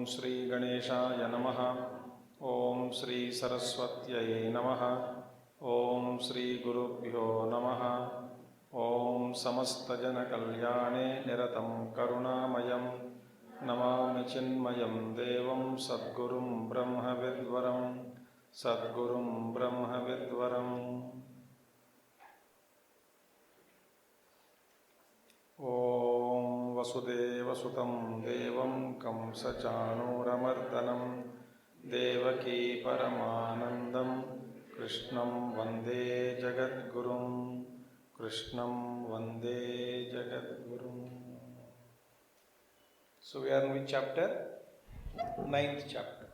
श्री गणेशाय नमः। ओम श्री सरस्वत्यै नमः। ओम श्री गुरुभ्यो नमः। ओम समस्तजनकल्याणे निरतं करुणामयं नमामि चिन्मयं देवं सद्गुरुं ब्रह्मविद्वरं सद्गुरुं ब्रह्मविद्वरम्। ओम वसुदेवसुतं देवं कंसचाणूरमर्दनं देवकी परमानन्दं कृष्णं वन्दे जगद्गुरुं कृष्णं वन्दे जगद्गुरुं। So we are in which chapter? 9th chapter.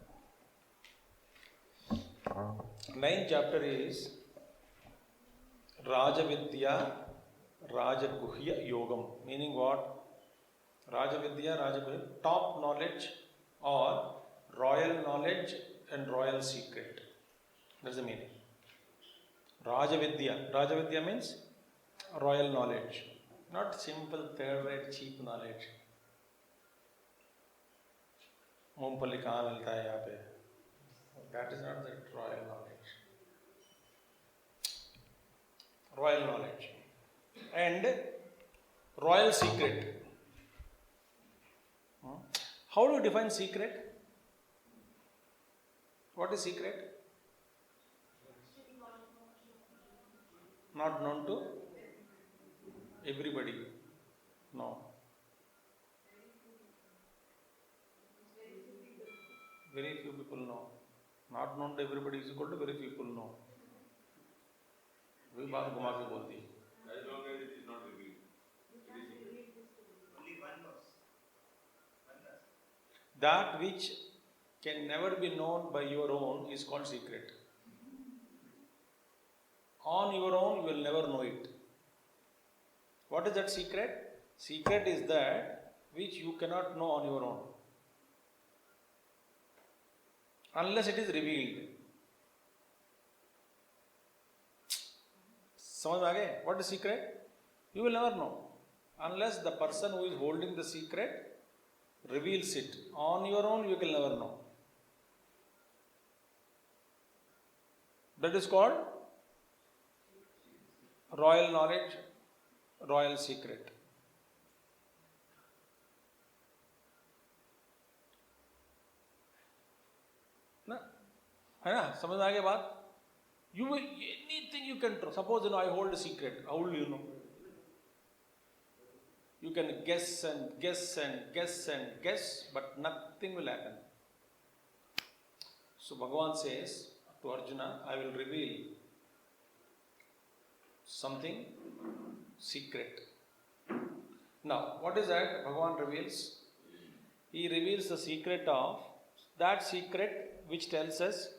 9th chapter is Rajavidya Rajaguhya Yogam. Meaning what? Rajavidya Rajaguhya, top knowledge or royal knowledge and royal secret. That's the meaning. Rajavidya. Rajavidya means royal knowledge, not simple third-rate cheap knowledge. मूंगफली कहाँ मिलता है यहाँ पे? That is not the royal knowledge. Royal knowledge and royal secret. How do you define secret? What is secret? Not known to everybody. No. Very few people know. Not known to everybody is equal to very few people know. वही बात घुमा के बोल दी. As long as it is not revealed, it is secret. Only one knows. That which can never be known by your own is called secret. On your own, you will never know it. What is that secret? Secret is that which you cannot know on your own, unless it is revealed. समझ में आ गए? What is secret? You will never know unless the person who is holding the secret reveals it. On your own, you will never know. That is called royal knowledge, royal secret. ना है ना? समझ में आ गई बात? You will anything you can trust. Suppose I hold a secret. How will you know? You can guess and guess and guess and guess, but nothing will happen. So Bhagavan says to Arjuna, I will reveal something secret. Now, what is that Bhagavan reveals? He reveals the secret of that secret which tells us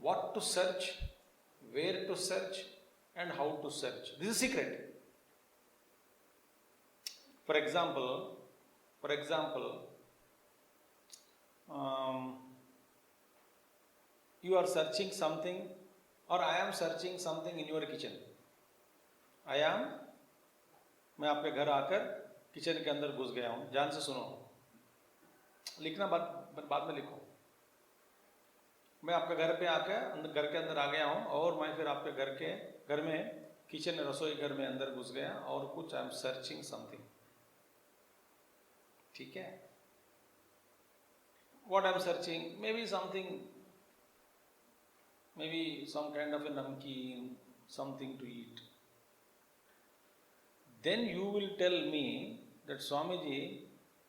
what to search, where to search, and how to search. This is secret. For example, you are searching something, or I am searching something in your kitchen. मैं आपके घर आकर kitchen के अंदर घुस गया हूँ. ध्यान से सुनो, लिखना बाद में लिखो. मैं आपके घर पे आकर घर के अंदर आ गया हूँ और मैं फिर आपके घर में किचन रसोई घर में अंदर घुस गया और कुछ आई एम सर्चिंग समथिंग. ठीक है? What I am searching? Maybe something, maybe some kind of a namkeen, something to eat. Then you will tell me that Swamiji,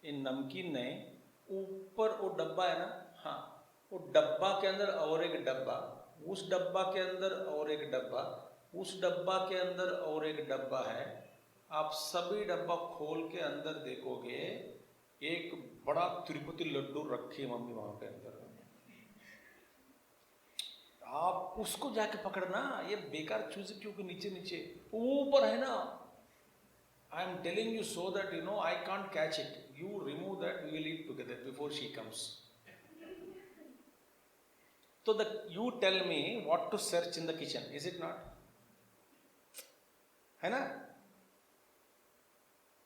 in namkeen नहीं, ऊपर वो डब्बा है ना, हाँ, वो डब्बा के अंदर और एक डब्बा, उस डब्बा के अंदर और एक डब्बा, उस डब्बा के अंदर और एक डब्बा है. आप सभी डब्बा खोल के अंदर देखोगे, एक बड़ा तिरुपति लड्डू रखी मम्मी वहां पे अंदर. आप उसको जाके पकड़ना. ये बेकार चूजे क्योंकि नीचे नीचे ऊपर है ना. I am telling you so that you know I can't catch it. You remove that, we will eat together before she comes. So you tell me what to search in the kitchen, is it not? है ना?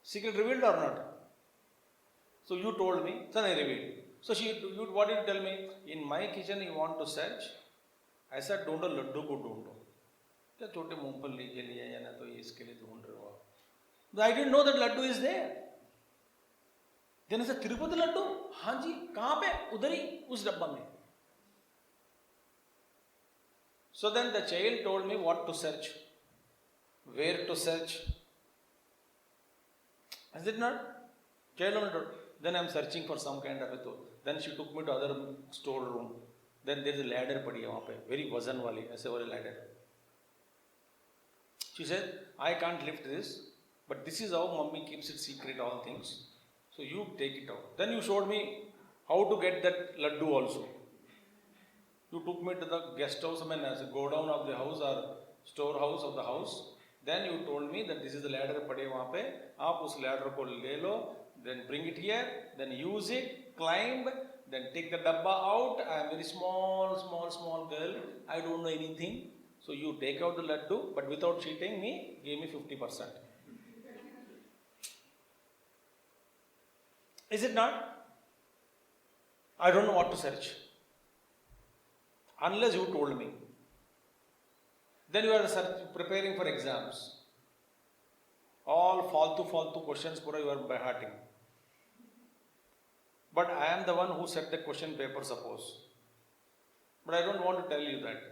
Secret revealed or not? So you told me, so I revealed. So what did you tell me? In my kitchen you want to search? I said ढूंढो लड्डू को ढूंढो. क्या छोटे मूंगफली के लिए या ना तो ये इसके लिए ढूंढ रहे हो आप? I didn't know that laddu is there. Then I said Tirupati Laddu? हाँ जी. कहाँ पे? उधर ही उस डब्बा में. So then the child told me what to search, where to search. Is it not? Child told. Then I am searching for some kind of a tool. Then she took me to other store room. Then there is a ladder पड़ी है वहाँ पे, very वजन वाली, ऐसे वाली ladder. She said, I can't lift this, but this is how mommy keeps it secret all things. So you take it out. Then you showed me how to get that laddu also. You took me to the guest house, I mean, as a go down of the house or storehouse of the house. Then you told me that this is the ladder पड़े वहाँ पे, आप उस ladder को ले लो, then bring it here, then use it, climb, then take the dabba out. I am very small girl. I don't know anything. So you take out the laddu, but without cheating me, give me 50%. Is it not? I don't know what to search. Unless you told me. Then you are preparing for exams. All faltu questions pura you are by hearting. But I am the one who set the question paper, suppose. But I don't want to tell you that.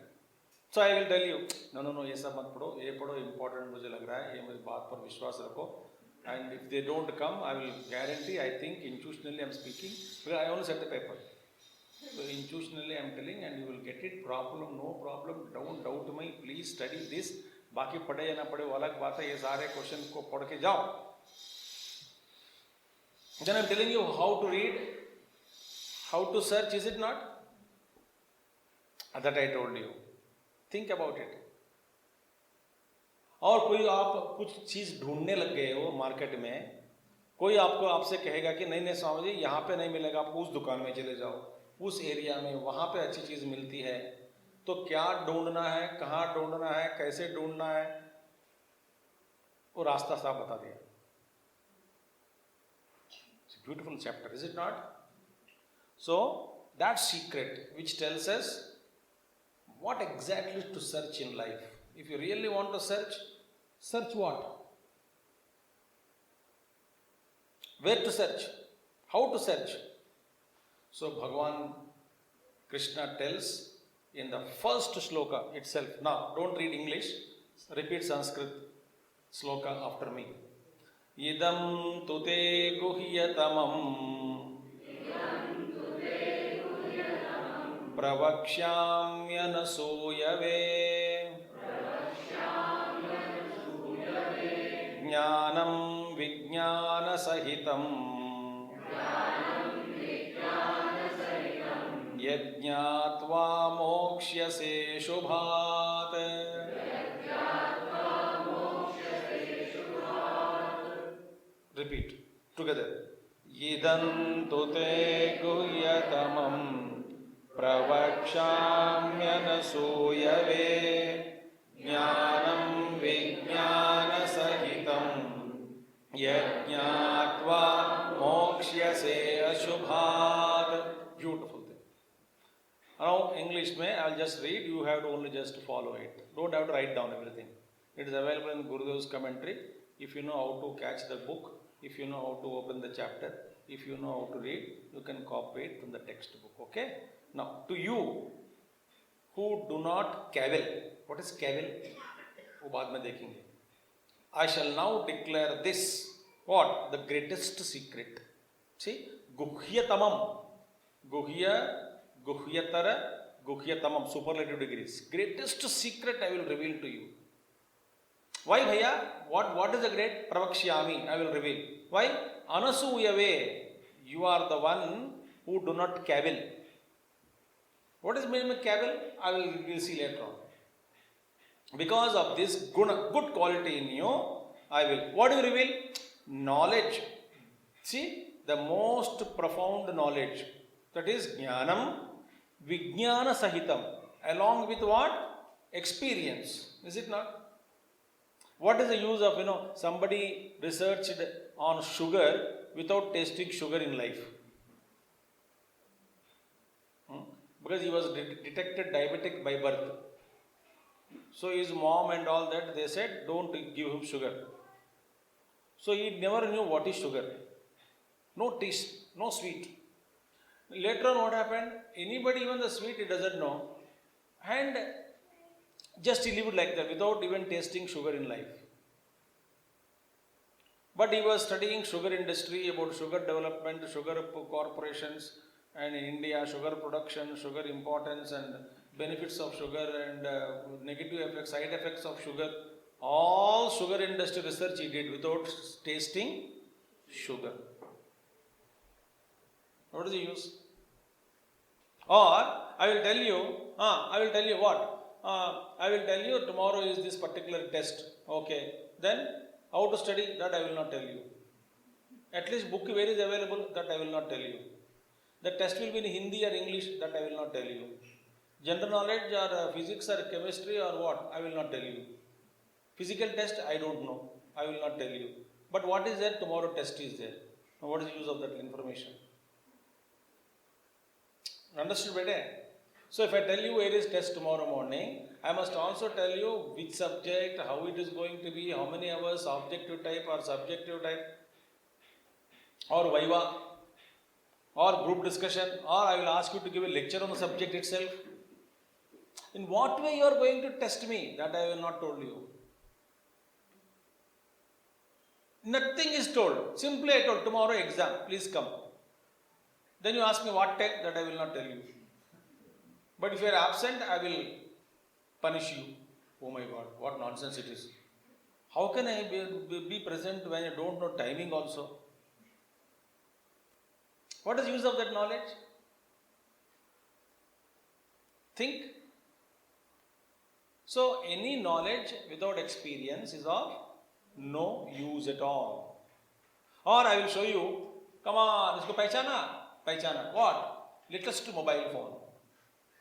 So I will tell you, no, ये सब मत पढ़ो, ये पढ़ो, important मुझे लग रहा है, ये मेरी बात पर विश्वास रखो. And if they don't come, I will guarantee, I think institutionally I am speaking, because I only set the paper. So institutionally I am telling, and you will get it, problem, no problem, don't doubt me, please study this. बाकी पढ़े या ना पढ़े वो अलग बात है, ये सारे क्वेश्चन को पढ़ के जाओ. Then I am telling you how to read, how to search, is it not? That I told you. Think about it. और कोई आप कुछ चीज़ ढूंढने लग गए हो मार्केट में, कोई आपसे कहेगा कि नहीं स्वामी जी यहाँ पे नहीं मिलेगा, आपको उस दुकान में चले जाओ, उस एरिया में वहाँ पे अच्छी चीज़ मिलती है. तो क्या ढूंढना है, कहाँ ढूंढना है, कैसे ढूंढना है, वो रास्ता साफ बता दिया. It's a beautiful chapter, is it not? So that secret which tells us what exactly to search in life. If you really want to search what? Where to search? How to search? So Bhagavan Krishna tells in the first shloka itself. Now, don't read English. Repeat Sanskrit shloka after me. Idam tute guhyatamam प्रवक्ष्याम्यनसूयवे ज्ञानं विज्ञानसहितं यज्ञात्वा मोक्ष्यसे शुभात्. Repeat together. Idam tute guhyatamam प्रवक्ष्याम्यनसूयवे ज्ञानं विज्ञानसहितं यज्ञात्वा मोक्ष्यसे अशुभात्. Beautiful thing. Now English में I'll just read, you have to only just follow it. Don't have to write down everything. It is available in Gurudev's commentary. If you know how to catch the book, if you know how to open the chapter, if you know how to read, you can copy it from the textbook. Okay? Now, to you who do not cavil, what is cavil? वो बाद में देखेंगे. I shall now declare this, what? The greatest secret. See, guhyatamam, guhyatara, guhyatamam, superlative degrees. Greatest secret I will reveal to you. Why, bhaiya? What is the great? Pravakshyami, I will reveal. Why? Anasuyave, you are the one who do not cavil. What is meant by cavil? I will see later on. Because of this good quality in you, I will. What do you reveal? Knowledge. See, the most profound knowledge. That is Jnanam Vijnana Sahitam. Along with what? Experience. Is it not? What is the use of, somebody researched on sugar without tasting sugar in life? because he was detected diabetic by birth. So his mom and all that, they said, don't give him sugar. So he never knew what is sugar. No taste, no sweet. Later on what happened? Anybody, even the sweet, he doesn't know. And just he lived like that without even tasting sugar in life. But he was studying sugar industry, about sugar development, sugar corporations, and in India, sugar production, sugar importance, and benefits of sugar, and negative effects, side effects of sugar. All sugar industry research he did without tasting sugar. What is the use? Or I will tell you what? I will tell you tomorrow is this particular test. Okay. Then how to study, that I will not tell you. At least book where is available, that I will not tell you. The test will be in Hindi or English, that I will not tell you. General knowledge or physics or chemistry or what, I will not tell you. Physical test, I don't know. I will not tell you. But what is there? Tomorrow test is there. Now what is the use of that information? Understood better? So if I tell you where is test tomorrow morning, I must also tell you which subject, how it is going to be, how many hours, objective type or subjective type, or viva, or group discussion, or I will ask you to give a lecture on the subject itself. In what way you are going to test me? That I will not told you. Nothing is told. Simply I told, tomorrow exam, please come. Then you ask me what take, that I will not tell you. But if you are absent, I will punish you. Oh my God, what nonsense it is. How can I be present when I don't know timing also? What is the use of that knowledge? Think. So any knowledge without experience is of no use at all. Or I will show you, come on, isko pehchana. What? Latest mobile phone.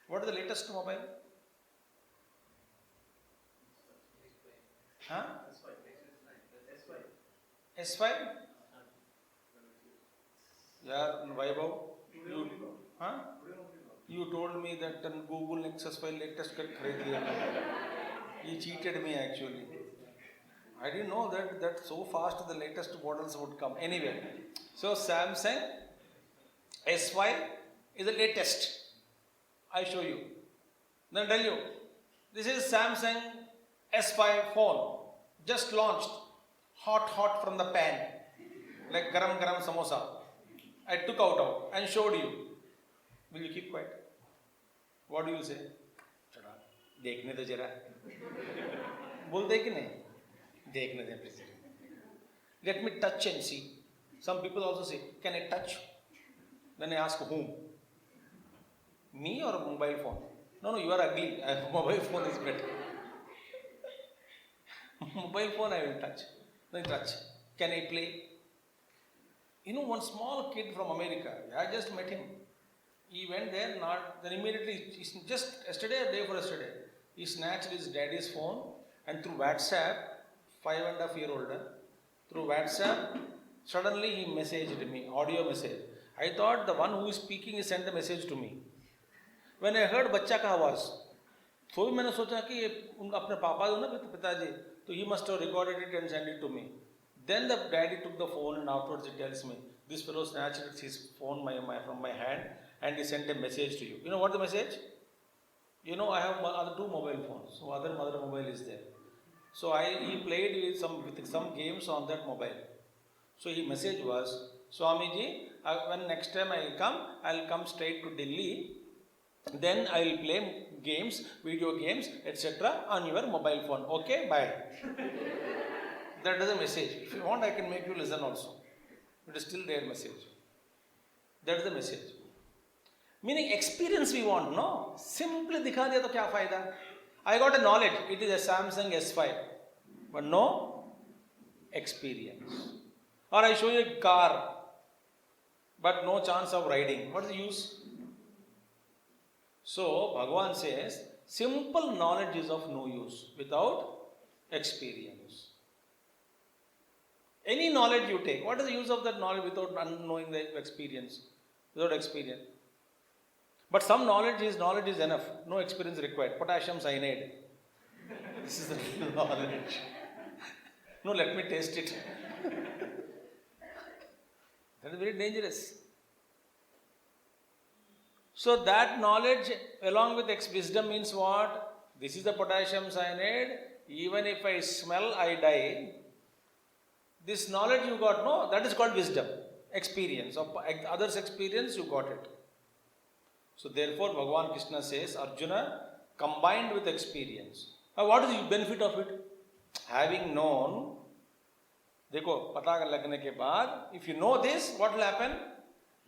What is the latest mobile? Huh? S5? Yeah, Vaibhav. You told me that Google Nexus 5 latest cut kharid liya. He cheated me actually. I didn't know that so fast the latest models would come. Anyway, so Samsung S5 is the latest. I show you. Then tell you, this is Samsung S5 phone, just launched, hot from the pan, like garam samosa. I took out and showed you. Will you keep quiet? What do you say? Chada, dekhne de jara. बोलते कि नहीं? देखने दें please. Let me touch and see. Some people also say, can I touch? Then I ask whom? Me or a mobile phone? No, you are ugly. Mobile phone is better. Mobile phone I will touch. Then touch. Can I play? You know, one small kid from America, I just met him. He went there, then immediately, just yesterday or day for yesterday, he snatched his daddy's phone and through WhatsApp, 5.5-year-old, through WhatsApp, suddenly he messaged me, audio message. I thought the one who is speaking is sent the message to me. When I heard बच्चा का आवाज, तो मैंने सोचा कि ये उनका अपने पापा हो ना पिताजी, तो he must have recorded it and sent it to me. Then the daddy took the phone and afterwards he tells me, this fellow snatched his phone from my hand and he sent a message to you. You know what the message? You know I have other two mobile phones, so other mother mobile is there. So he played with some games on that mobile. So his message was, Swamiji, when next time I'll come straight to Delhi. Then I will play games, video games, etc. on your mobile phone. Okay, bye. That is a message. If you want, I can make you listen also. It is still their message. That is the message. Meaning experience we want, no? Simply dikha diya to kya fayda? I got a knowledge. It is a Samsung S5. But no experience. Or I show you a car, but no chance of riding. What is the use? So, Bhagavan says, simple knowledge is of no use without experience. Any knowledge you take, what is the use of that knowledge without knowing the experience? Without experience. But some knowledge is enough. No experience required. Potassium cyanide. This is the real knowledge. No, let me taste it. That is very dangerous. So that knowledge along with wisdom means what? This is the potassium cyanide. Even if I smell, I die. This knowledge you got, no? That is called wisdom. Experience. Of others' experience, you got it. So therefore, Bhagavan Krishna says, Arjuna, combined with experience. Now what is the benefit of it? Having known, देखो पता लगने के बाद, if you know this, what will happen?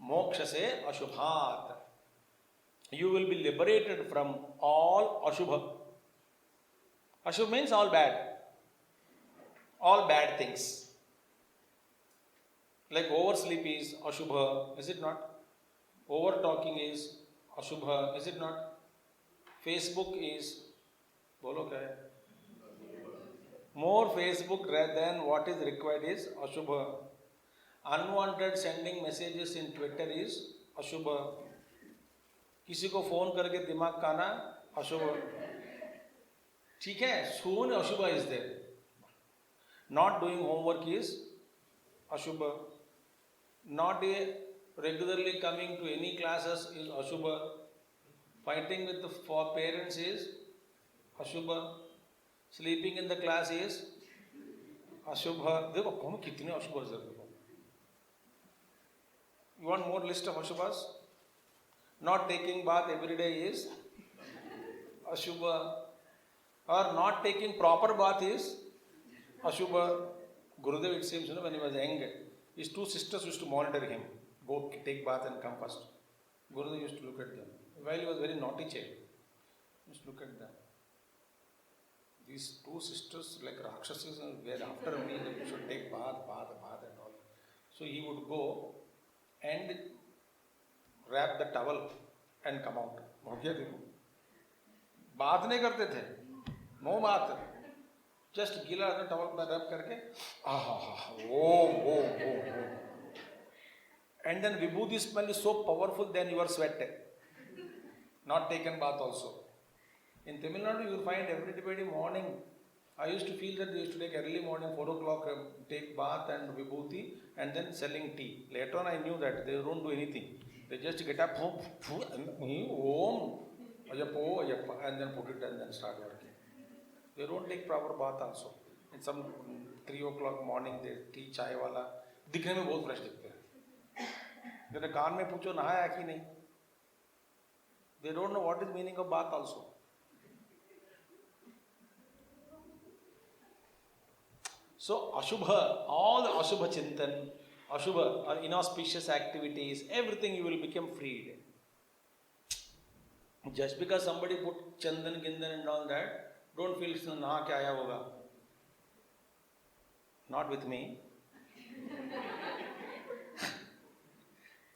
मोक्ष से अशुभात. You will be liberated from all ashubha. Ashubha means all bad things. Like oversleep is ashubha, is it not? Over talking is ashubha, is it not? Facebook is, bolo kya hai? More Facebook than what is required is ashubha. Unwanted sending messages in Twitter is ashubha. किसी को phone करके दिमाग खाना अशुभ. ठीक है, soon अशुभ is there. Not doing homework is अशुभ. Not regularly coming to any classes is अशुभ. Fighting with the parents is अशुभ. Sleeping in the class is अशुभ. देखो कौन कितने अशुभ है. You want more list of अशुभas? Not taking bath every day is Ashubha. Or not taking proper bath is Ashubha. Gurudev, it seems, when he was young, his two sisters used to monitor him. Go take bath and come first. Gurudev used to look at them. While he was very naughty child, he used to look at them. These two sisters, like Rakshasas, were after me, they should take bath and all. So he would go and wrap the towel and come out. हो गया देखो. बात नहीं करते थे. No बात. Just गीला towel में wrap करके ओम. And then vibhuti smell is so powerful than your sweat. Not taken bath also. In Tamil Nadu you will find everybody morning. I used to feel that they used to take early morning 4 o'clock, take bath and vibhuti and then selling tea. Later on I knew that they don't do anything. They just get up, om, ayappa, and then put it and then start working. They don't take proper bath also. In some 3 o'clock morning, they tea, chai wala, दिखने में बहुत fresh दिखते हैं. जब कान में पूछो नहाया कि नहीं, they don't know what is meaning of bath also. So Ashubha, all the Ashubha Chintan, Ashubha or inauspicious activities, everything you will become freed. Just because somebody put Chandan, Gindan and all that, don't feel naha kya aaya hoga. Not with me.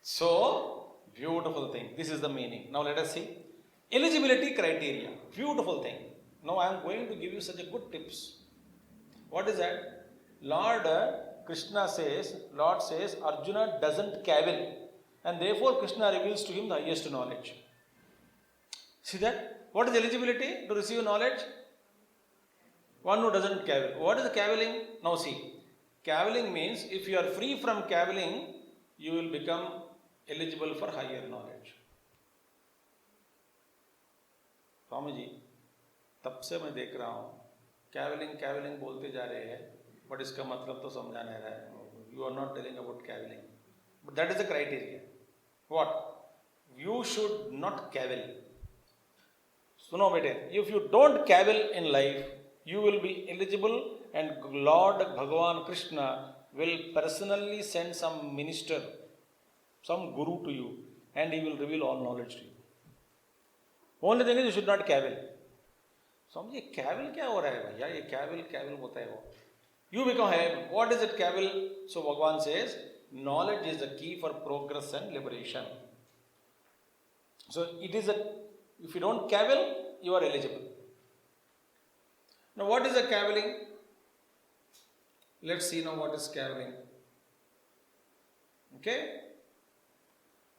So, beautiful thing. This is the meaning. Now let us see. Eligibility criteria. Beautiful thing. Now I am going to give you such a good tips. What is that? Lord says, Arjuna doesn't cavil. And therefore Krishna reveals to him the highest knowledge. See that? What is eligibility to receive knowledge? One who doesn't cavil. What is the cavilling? Now see. Cavilling means if you are free from cavilling, you will become eligible for higher knowledge. Swami ji, तब से मैं देख रहा हूँ कैवलिंग बोलते जा रहे हैं, बट इसका मतलब तो समझा नहीं रहा है. You are not telling about cavilling. But that is the criteria. What? You should not cavil. सुनो बेटे, if you don't cavil in life, you will be eligible and Lord Bhagavan Krishna will personally send some minister, some guru to you and he will reveal all knowledge to you. Only thing is you should not cavil. समझिए Cavill क्या हो रहा है भैया, ये Cavill होता है वो. You become heaven. What is it Cavill? So Bhagavan says, knowledge is the key for progress and liberation. So it is if you don't cavil, you are eligible. Now what is a cavilling? Let's see now what is cavilling. Okay?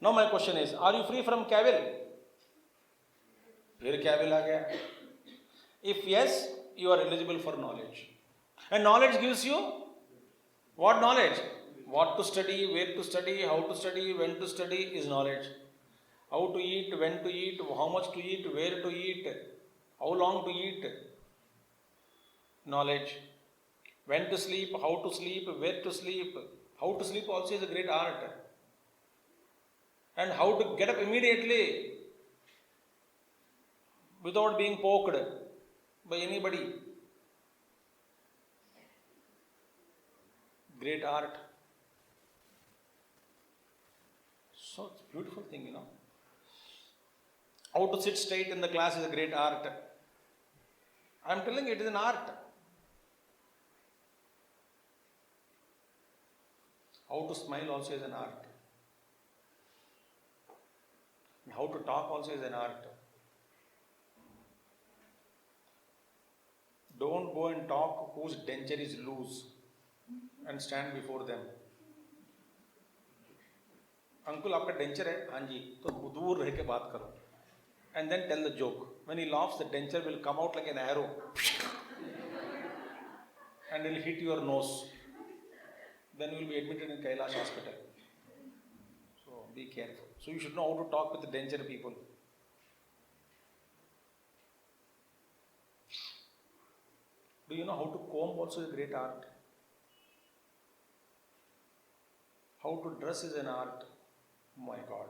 Now my question is, are you free from cavil? फिर Cavill आ गया. If yes, you are eligible for knowledge. And knowledge gives you what knowledge? What to study, where to study, how to study, when to study is knowledge. How to eat, when to eat, how much to eat, where to eat, how long to eat, knowledge. When to sleep, how to sleep, where to sleep. How to sleep also is a great art. And how to get up immediately without being poked by anybody. Great art. So it's a beautiful thing, you know. How to sit straight in the class is a great art. I am telling you, it is an art. How to smile also is an art. And how to talk also is an art. Don't go and talk whose denture is loose and stand before them. Ankul आपका denture है? हाँ जी. तो दूर रह के बात करो. And then tell the joke. When he laughs, the denture will come out like an arrow and it will hit your nose. Then you will be admitted in Kailash hospital. So be careful. So you should know how to talk with the denture people. Do you know how to comb also is a great art? How to dress is an art. Oh my God.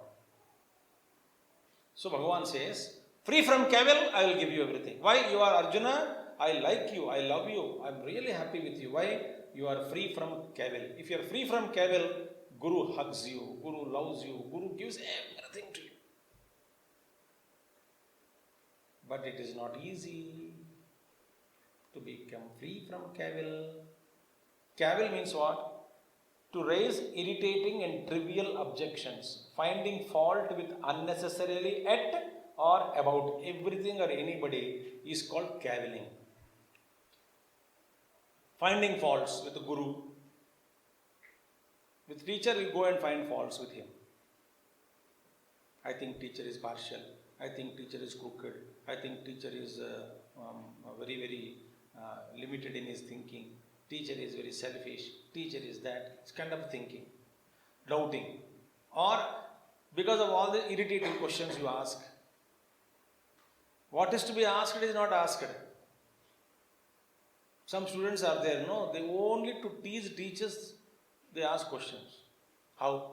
So Bhagavan says, free from cavil, I will give you everything. Why? You are Arjuna, I like you, I love you, I am really happy with you. Why? You are free from cavil. If you are free from cavil, Guru hugs you, Guru loves you, Guru gives everything to you. But it is not easy to become free from cavil. Cavil means what? To raise irritating and trivial objections, finding fault with unnecessarily at or about everything or anybody is called cavilling. Finding faults with the Guru. With teacher, we go and find faults with him. I think teacher is partial. I think teacher is crooked. I think teacher is very, very limited in his thinking. Teacher is very selfish. Teacher is that. It's kind of thinking. Doubting. Or because of all the irritating questions you ask. What is to be asked is not asked. Some students are there, no? They only to tease teachers, they ask questions. How?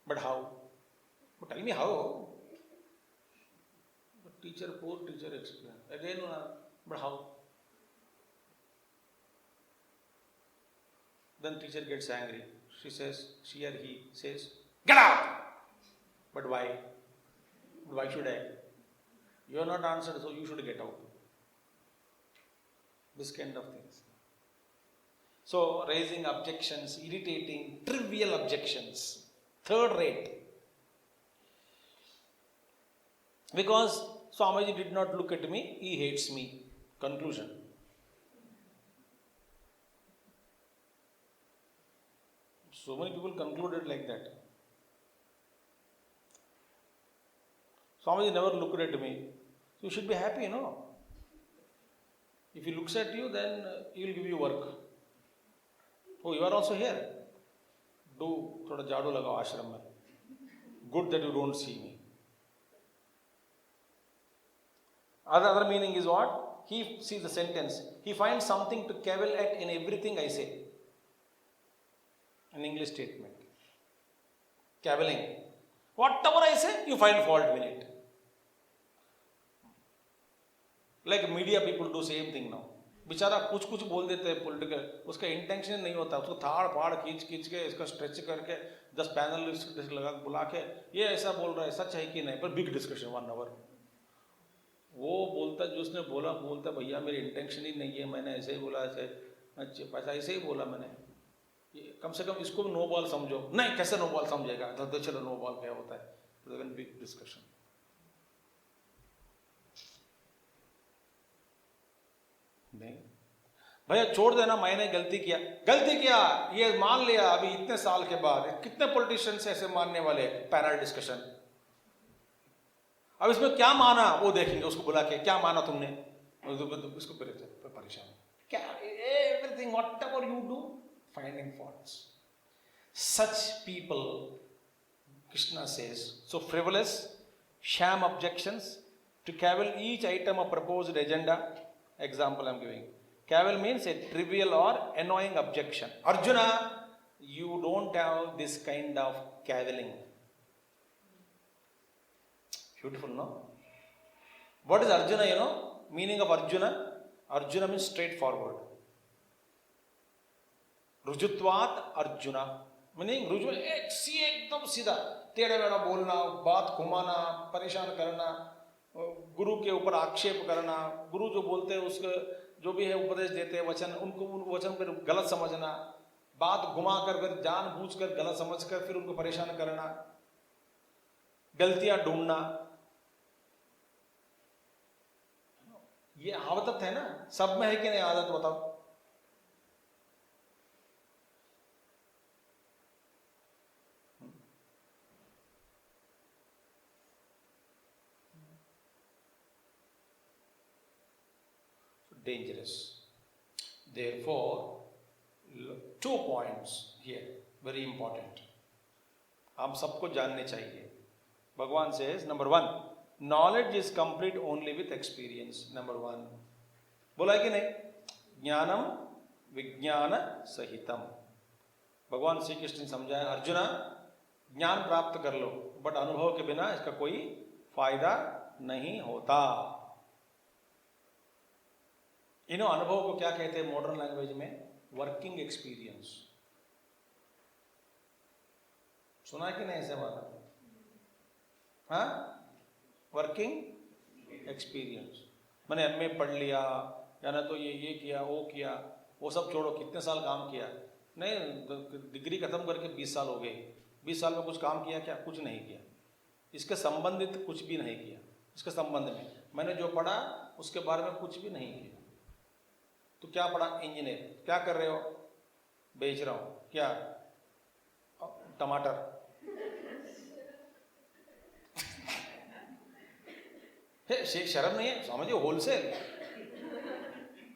But how? But tell me how? But teacher, poor teacher explain. Again, but how? Then teacher gets angry. She or he says, get out! But why? Why should I? You are not answered, so you should get out. This kind of things. So, raising objections, irritating, trivial objections, third rate. Because Swamiji did not look at me, he hates me. Conclusion. So many people concluded like that. Swamiji never looked at me. So you should be happy, no? If he looks at you, then he will give you work. Oh, you are also here. Do thoda jadu lagao ashram mein. Good that you don't see me. Other meaning is what? He sees the sentence. He finds something to cavil at in everything I say. An English statement. Cavilling. Whatever I say, you find fault in it. Like media people do same thing now. बेचारा कुछ कुछ बोल देते हैं political, उसका intention नहीं होता, उसको थाड़ फाड़ खींच के इसका स्ट्रेच करके 10 पैनलिस्ट लगा बुला के ये ऐसा बोल रहा है, सच है कि नहीं, पर बिग डिस्कशन 1 आवर. वो बोलता जो उसने बोलता भैया मेरी इंटेंशन ही नहीं है, मैंने ऐसे ही बोला, ऐसे अच्छा ऐसे ही बोला मैंने, कम से कम इसको नो बॉल समझो. नहीं, कैसे नो बॉल समझेगा, तो चलो नो बॉल क्या होता है, बिग डिस्कशन. नहीं भैया छोड़ देना, मैंने गलती किया ये मान लिया. अभी इतने साल के बाद कितने पॉलिटिशियंस ऐसे मानने वाले, पैनल डिस्कशन. अब इसमें क्या माना वो देखेंगे, उसको बुला के क्या माना तुमने, उसको परेशान क्या, everything what ever you do finding faults. Such people, Krishna says, so frivolous, sham objections, to cavil each item of proposed agenda. Example I am giving. Cavil means a trivial or annoying objection. Arjuna, you don't have this kind of cavilling. Beautiful, no? What is Arjuna, you know? Meaning of Arjuna? Arjuna means straightforward. रुजुत्वात Arjuna, meaning रुजु एकदम सीधा, टेढ़ा मेढ़ा बोलना, बात घुमाना, परेशान करना, गुरु के ऊपर आक्षेप करना, गुरु जो बोलते हैं उसके जो भी है उपदेश देते हैं वचन, उनको उन वचन पर गलत समझना, बात घुमा कर फिर जानबूझकर गलत समझकर फिर उनको परेशान करना, गलतियां ढूंढना, ये आदत है ना, सब में है कि नहीं आदत, बताओ. Dangerous. Therefore, 2 points here very important. हम सबको जानने चाहिए. भगवान says number 1, knowledge is complete only with experience. number 1 बोला है कि नहीं, ज्ञानम विज्ञान सहितम. भगवान श्री कृष्ण ने समझाया, अर्जुना ज्ञान प्राप्त कर लो, बट अनुभव के बिना इसका कोई फायदा नहीं होता. इन्हों अनुभव को क्या कहते हैं मॉडर्न लैंग्वेज में, वर्किंग एक्सपीरियंस. सुना कि नहीं ऐसे वाला, हाँ, वर्किंग एक्सपीरियंस. मैंने एमए पढ़ लिया, या ना तो ये किया वो किया, वो सब छोड़ो, कितने साल काम किया, नहीं डिग्री खत्म करके 20 साल हो गए, 20 साल में कुछ काम किया क्या, कुछ नहीं किया. इसके संबंधित कुछ भी नहीं किया, इसके संबंध में मैंने जो पढ़ा उसके बारे में कुछ भी नहीं किया. तो क्या पढ़ा, इंजीनियर. क्या कर रहे हो, बेच रहा हूं. क्या, टमाटर. शर्म नहीं है, समझिए होलसेल.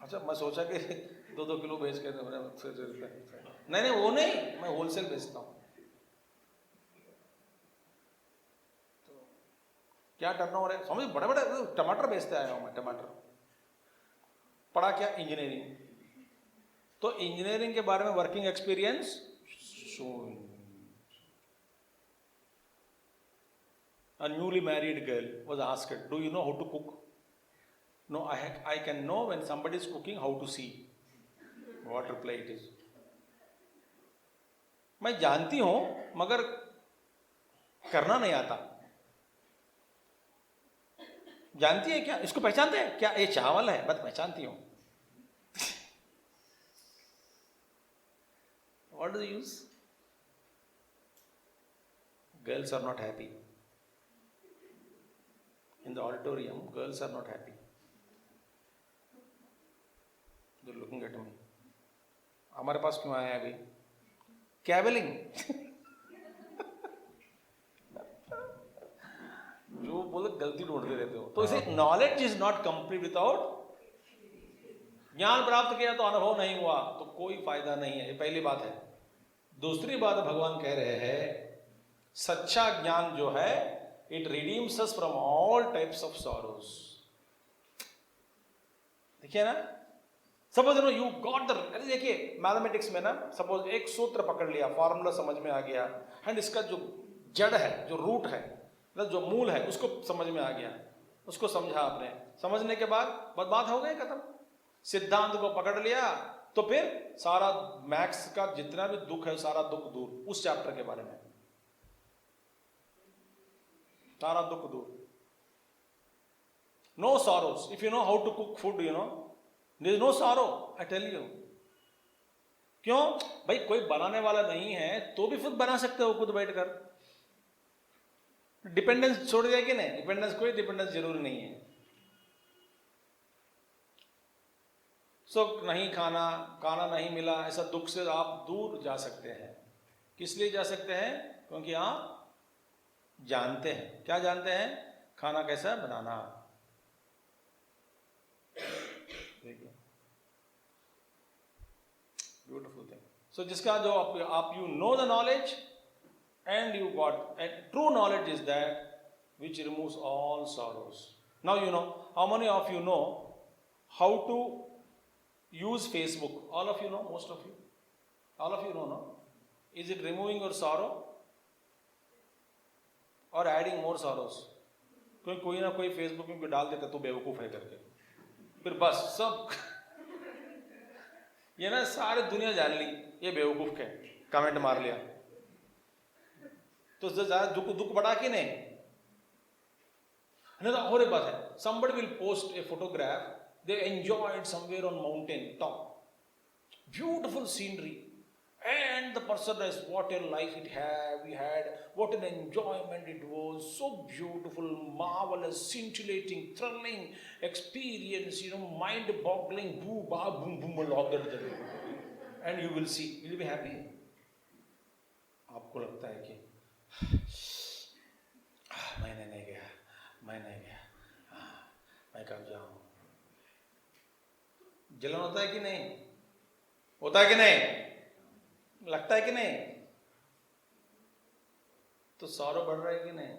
अच्छा, मैं सोचा कि 2-2 किलो बेच के, नहीं वो नहीं, मैं होलसेल बेचता हूं. तो क्या टर्नओवर है, समझिए बड़े बड़े टमाटर बेचते आया हूं मैं. टमाटर पढ़ा क्या, इंजीनियरिंग. तो इंजीनियरिंग के बारे में working experience. A newly married girl was asked, do you know how to cook? No, I can know when somebody is cooking how to see. What reply it is? मैं जानती हूं मगर करना नहीं आता. जानती है क्या, इसको पहचानते हैं क्या, ये चावल है, बस पहचानती हूं. What do you use? Girls are not happy. In the auditorium, girls are not happy. They're looking at me. हमारे पास क्यों आए अभी, कैवलिंग. जो बोले गलती ढूंढते रहते हो. तो इसे knowledge is not complete without, ज्ञान प्राप्त किया तो अनुभव नहीं हुआ तो कोई फायदा नहीं है. ये पहली बात है. दूसरी बात भगवान कह रहे हैं, सच्चा ज्ञान जो है, it redeems us from all types of sorrows. देखिए ना, सपोज यू गॉट द, अरे देखिए मैथमेटिक्स में ना, सपोज एक सूत्र पकड़ लिया, फॉर्मूला समझ में आ गया, एंड इसका जो जड़ है, जो रूट है, मतलब जो मूल है, उसको समझ में आ गया, उसको समझा आपने. समझने के बाद बात हो गई खत्म. सिद्धांत को पकड़ लिया तो फिर सारा मैथ्स का जितना भी दुख है, सारा दुख दूर. उस चैप्टर के बारे में सारा दुख दूर. No sorrows. If you know how to cook food, you know there is no sorrow. I tell you. क्यों भाई, कोई बनाने वाला नहीं है तो भी खुद बना सकते हो, खुद बैठकर. डिपेंडेंस छोड़ दिया कि नहीं, डिपेंडेंस, कोई डिपेंडेंस जरूरी नहीं है. नहीं खाना नहीं मिला, ऐसा दुख से आप दूर जा सकते हैं. किस लिए जा सकते हैं, क्योंकि आप जानते हैं. क्या जानते हैं, खाना कैसा है बनाना। देखिए ब्यूटिफुल थिंग। सो जिसका जो आप you know the knowledge and you got, and true knowledge is that which removes all sorrows. Now you know, how many of you know how to use Facebook? All of you know, most of you, all of you know, no? Is it removing your sorrow or adding more sorrows? क्योंकि कोई ना कोई Facebook में डाल देता तू बेवकूफ है करके, फिर बस सब ये ना सारी दुनिया जान ली ये बेवकूफ है, कमेंट मार लिया, तो ज्यादा दुख बढ़ा कि नहीं। और एक बात है, somebody will post a photograph, they enjoyed somewhere on mountain top, beautiful scenery, and the person says what a life we had, what an enjoyment it was, so beautiful, marvelous, scintillating, thrilling experience, mind boggling, boom boom boom, and you will see, will you be happy? आपको लगता है कि मैंने नहीं गया, मैं कब जाऊं। जलन होता है कि नहीं, होता है कि नहीं, लगता है कि नहीं, तो सॉरो बढ़ रहा है कि नहीं।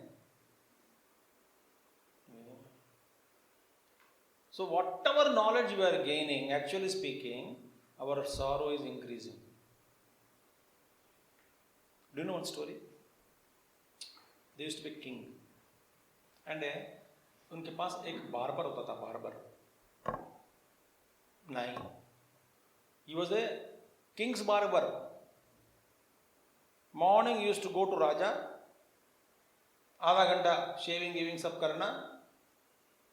So whatever knowledge you are gaining, actually speaking, our sorrow is increasing. Do you know one story? There used to be a king, and उनके पास एक बार्बर होता था, बार्बर नाई। He was a king's barber. Morning he used to go to राजा, आधा घंटा shaving giving सब करना,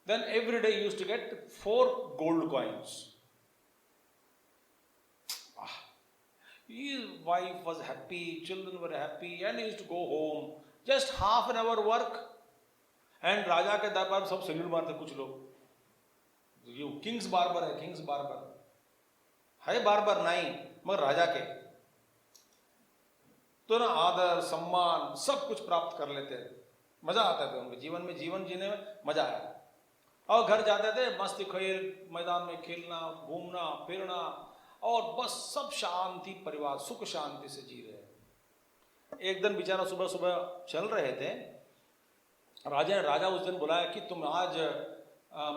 then every day he used to get 4 gold coins. His wife was happy, children were happy, and he used to go home. Just half an hour work, and राजा के दरबार में सब salute मारते कुछ लोग, ये किंग्स बार्बर है, Kings barber है, बार्बर नहीं मगर राजा के, तो ना आदर सम्मान सब कुछ प्राप्त कर लेते, मजा आता था उनके जीवन में, जीवन जीने में मजा आया। और घर जाते थे मस्ती खेल, मैदान में खेलना, घूमना फिरना, और बस सब शांति, परिवार सुख शांति से जी रहे। एक दिन बेचारा सुबह सुबह चल रहे थे, राजा उस दिन बुलाया कि तुम आज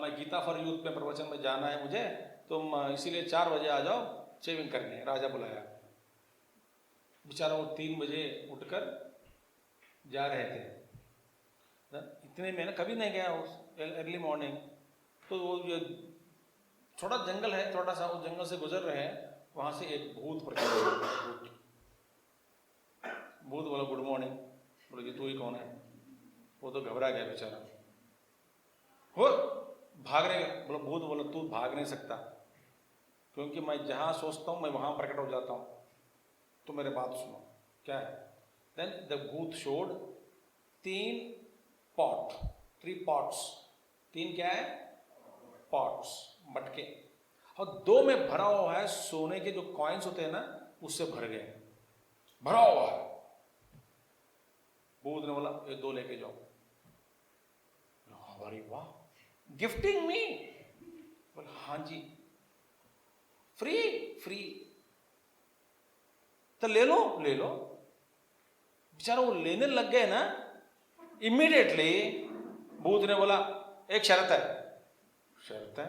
मैं गीता फॉर यूथ में प्रवचन में जाना है मुझे, तुम इसीलिए 4 बजे आ जाओ शेविंग करने। राजा बुलाया, बेचारा वो 3 बजे उठकर जा रहे थे। इतने में ना कभी नहीं गया उस अर्ली मॉर्निंग, तो वो ये छोटा जंगल है, थोड़ा सा उस जंगल से गुजर रहे हैं, वहां से एक भूत प्रकट, भूत बोला गुड मॉर्निंग, बोले कि तू ही कौन है। वो तो घबरा गया बेचारा, हो भागने गया, बोला भूत बोला तू भाग नहीं सकता, क्योंकि मैं जहां सोचता हूं मैं वहां प्रकट हो जाता हूं, तो मेरे बात सुनो क्या है। देन द भूत शोड 3 पॉट्स, 3 क्या है पॉट्स, मटके, और 2 में भरा हुआ है सोने के जो कॉइन्स होते हैं ना, उससे भर गए, भरा हुआ है। भूत ने बोला ये 2 लेके जाओ। अरे वाह, गिफ्टिंग मी, बोला हाँ जी, फ्री, तो ले लो। बेचारा वो लेने लग गए ना, इमीडिएटली भूत ने बोला एक शर्त है,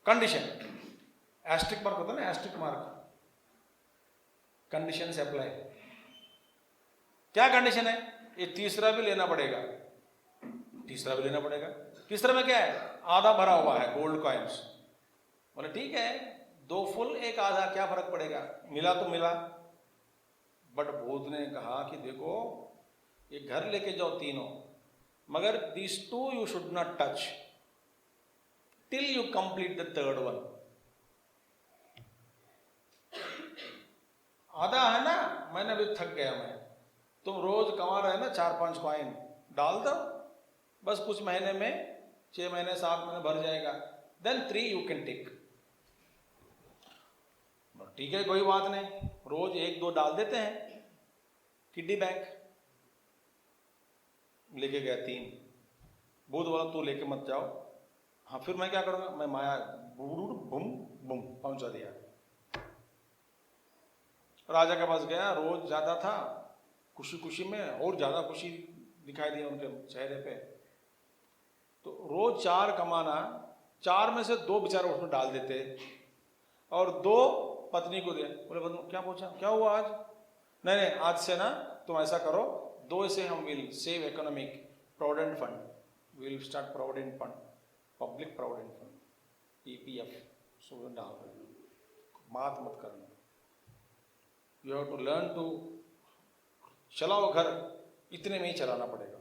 कंडीशन, एस्ट्रिक मार्क होता है ना, एस्ट्रिक मार्क, कंडीशन से अप्लाई। क्या कंडीशन है, ये तीसरा भी लेना पड़ेगा। तीसरा में क्या है, आधा भरा हुआ है गोल्ड कॉइन्स। बोले ठीक है, 2 फुल 1 आधा, क्या फर्क पड़ेगा, मिला तो मिला। बट भूत ने कहा कि देखो ये घर लेके जाओ तीनों, मगर these 2 you should not touch till you complete the 3rd one। आधा है ना, मैंने अभी थक गया, तुम रोज कमा रहे ना 4-5 कॉइन, डाल दो बस, कुछ महीने में 6 महीने 7 महीने भर जाएगा, देन 3 you can take। ठीक है कोई बात नहीं, रोज 1-2 डाल देते हैं, किड्डी बैंक लेके गया 3, भूत बोला तू लेके मत जाओ। हाँ फिर मैं क्या करूँगा, मैं माया बुम बुम पहुंचा दिया। राजा के पास गया, रोज जाता था, खुशी खुशी में और ज्यादा खुशी दिखाई दी उनके चेहरे पे। तो रोज 4 कमाना, 4 में से 2 बेचारे उसमें डाल देते और 2 पत्नी को दिया। बोले पत्नी क्या पूछा, क्या हुआ आज? नहीं आज से ना तुम ऐसा करो, 2 से हम will save economic provident fund, will start provident fund, public provident fund, PPF. So डाल बात मत करना, you have to learn to, चलाओ घर इतने में ही चलाना पड़ेगा।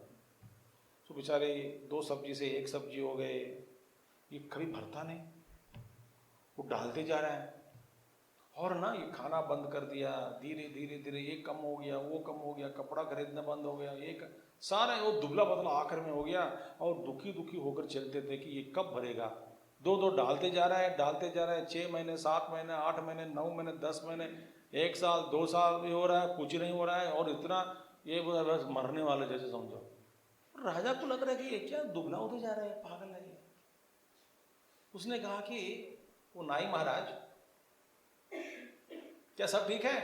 तो बेचारे 2 सब्जी से 1 सब्जी हो गए, ये कभी भरता नहीं, वो डालते जा रहा है। और ना ये खाना बंद कर दिया, धीरे धीरे धीरे ये कम हो गया, वो कम हो गया, कपड़ा खरीदना बंद हो गया, एक सारा वो दुबला पतला आखिर में हो गया। और दुखी दुखी होकर चलते थे कि ये कब भरेगा। 2 डालते जा रहा है, डालते जा रहा है। 6 महीने, 7 महीने, 8 महीने, 9 महीने, 10 महीने, 1 साल, 2 साल भी हो रहा है, कुछ नहीं हो रहा है। और इतना ये बस मरने वाले जैसे समझो। राजा को लग रहा है कि ये क्या दुबला होते जा रहा है, पागल है ये। उसने कहा कि वो नाई महाराज क्या सब ठीक है?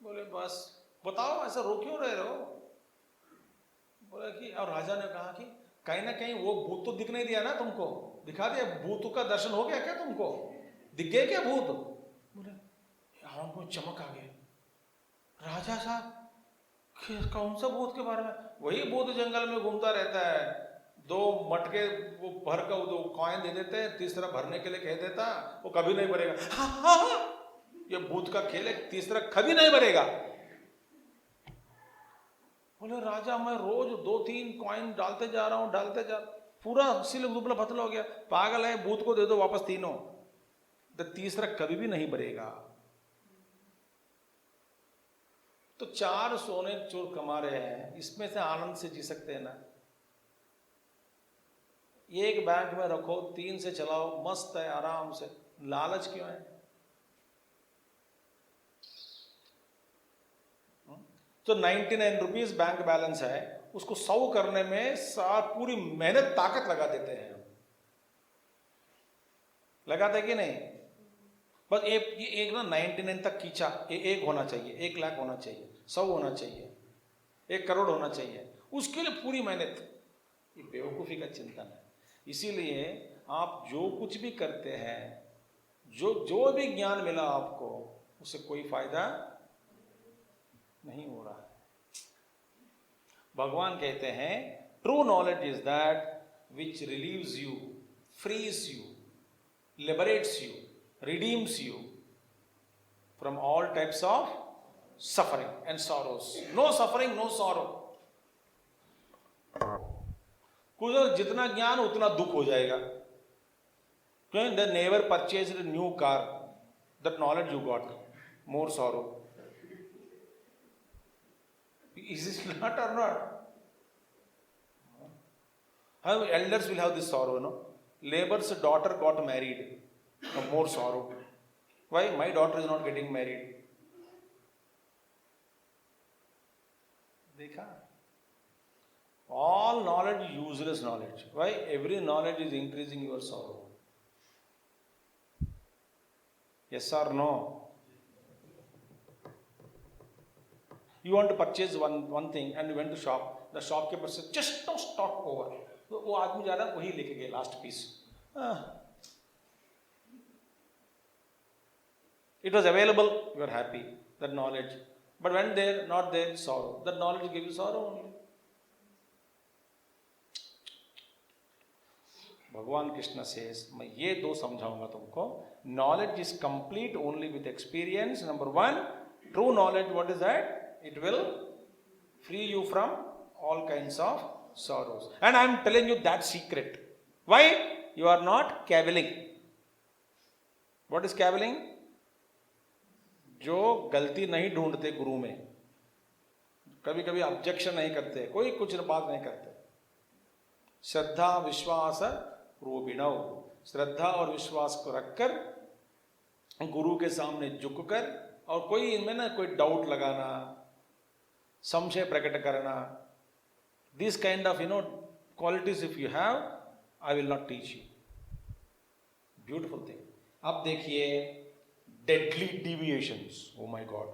बोले बस बताओ ऐसा रो क्यों रहे हो? बोले कि, और राजा ने कहा कि कहीं ना कहीं वो भूत तो दिख नहीं दिया ना तुमको, दिखा दिया, भूत का दर्शन हो गया क्या तुमको, दिख गए क्या भूत? बोले हमको चमक आ गई। राजा साहब कौन सा भूत के बारे में? वही भूत जंगल में घूमता रहता है, 2 मटके वो भर का 2 कॉइन दे देते हैं, तीसरा भरने के लिए कह देता, वो कभी नहीं भरेगा। हाँ, ये भूत का खेल है, तीसरा कभी नहीं भरेगा। बोले राजा मैं रोज 2-3 कॉइन डालते जा रहा हूं, डालते जा, पूरा सिल दुबला पतला हो गया। पागल है, भूत को दे दो वापस तीनों, तो तीसरा कभी भी नहीं भरेगा। तो 4 सोने चोर कमा रहे हैं, इसमें से आनंद से जी सकते हैं ना। एक बैंक में रखो, 3 से चलाओ, मस्त है आराम से। लालच क्यों है? तो 99 रुपीज बैंक बैलेंस है, उसको 100 करने में पूरी मेहनत ताकत लगा देते हैं। लगाते कि नहीं? बस एक ना 99 तक खींचा, 1 होना चाहिए, 1 लाख होना चाहिए, 100 होना चाहिए, 1 करोड़ होना चाहिए, उसके लिए पूरी मेहनत। ये बेवकूफ़ी का चिंतन है। इसीलिए आप जो कुछ भी करते हैं, जो भी ज्ञान मिला आपको, उससे कोई फायदा नहीं हो रहा है। भगवान कहते हैं true knowledge is that which relieves you, frees you, liberates you, redeems you from all types of suffering and sorrows. No suffering, no sorrow. कुछ जितना ज्ञान उतना दुख हो जाएगा। क्यों? They never purchased a new car. That knowledge you got, more sorrow. Is it not or not? How elders will have this sorrow, no? Labor's daughter got married. More sorrow. Why? My daughter is not getting married. देखा? All knowledge useless knowledge. Why? Every knowledge is increasing your sorrow. Yes or no? You want to purchase one thing and you went to shop. The shopkeeper said just no stock over. तो वो आदमी जा रहा है, वही लेके गए last piece. It was available, you are happy, that knowledge. But when they're not there, sorrow. That knowledge gives you sorrow only. Bhagavan Krishna says, मैं ये 2 समझाऊंगा तुमको. Knowledge is complete only with experience. Number 1, true knowledge, what is that? It will free you from all kinds of sorrows. And I am telling you that secret. Why? You are not cavilling. What is cavilling? जो गलती नहीं ढूंढते गुरु में, कभी कभी objection नहीं करते, कोई कुछ बात नहीं करते। श्रद्धा विश्वास रूपिणौ, श्रद्धा और विश्वास को रखकर गुरु के सामने झुककर, और कोई इनमें ना कोई डाउट लगाना, संशय प्रकट करना, this kind of qualities if you have, I will not teach you. Beautiful thing. अब देखिए deadly deviations. Oh my God.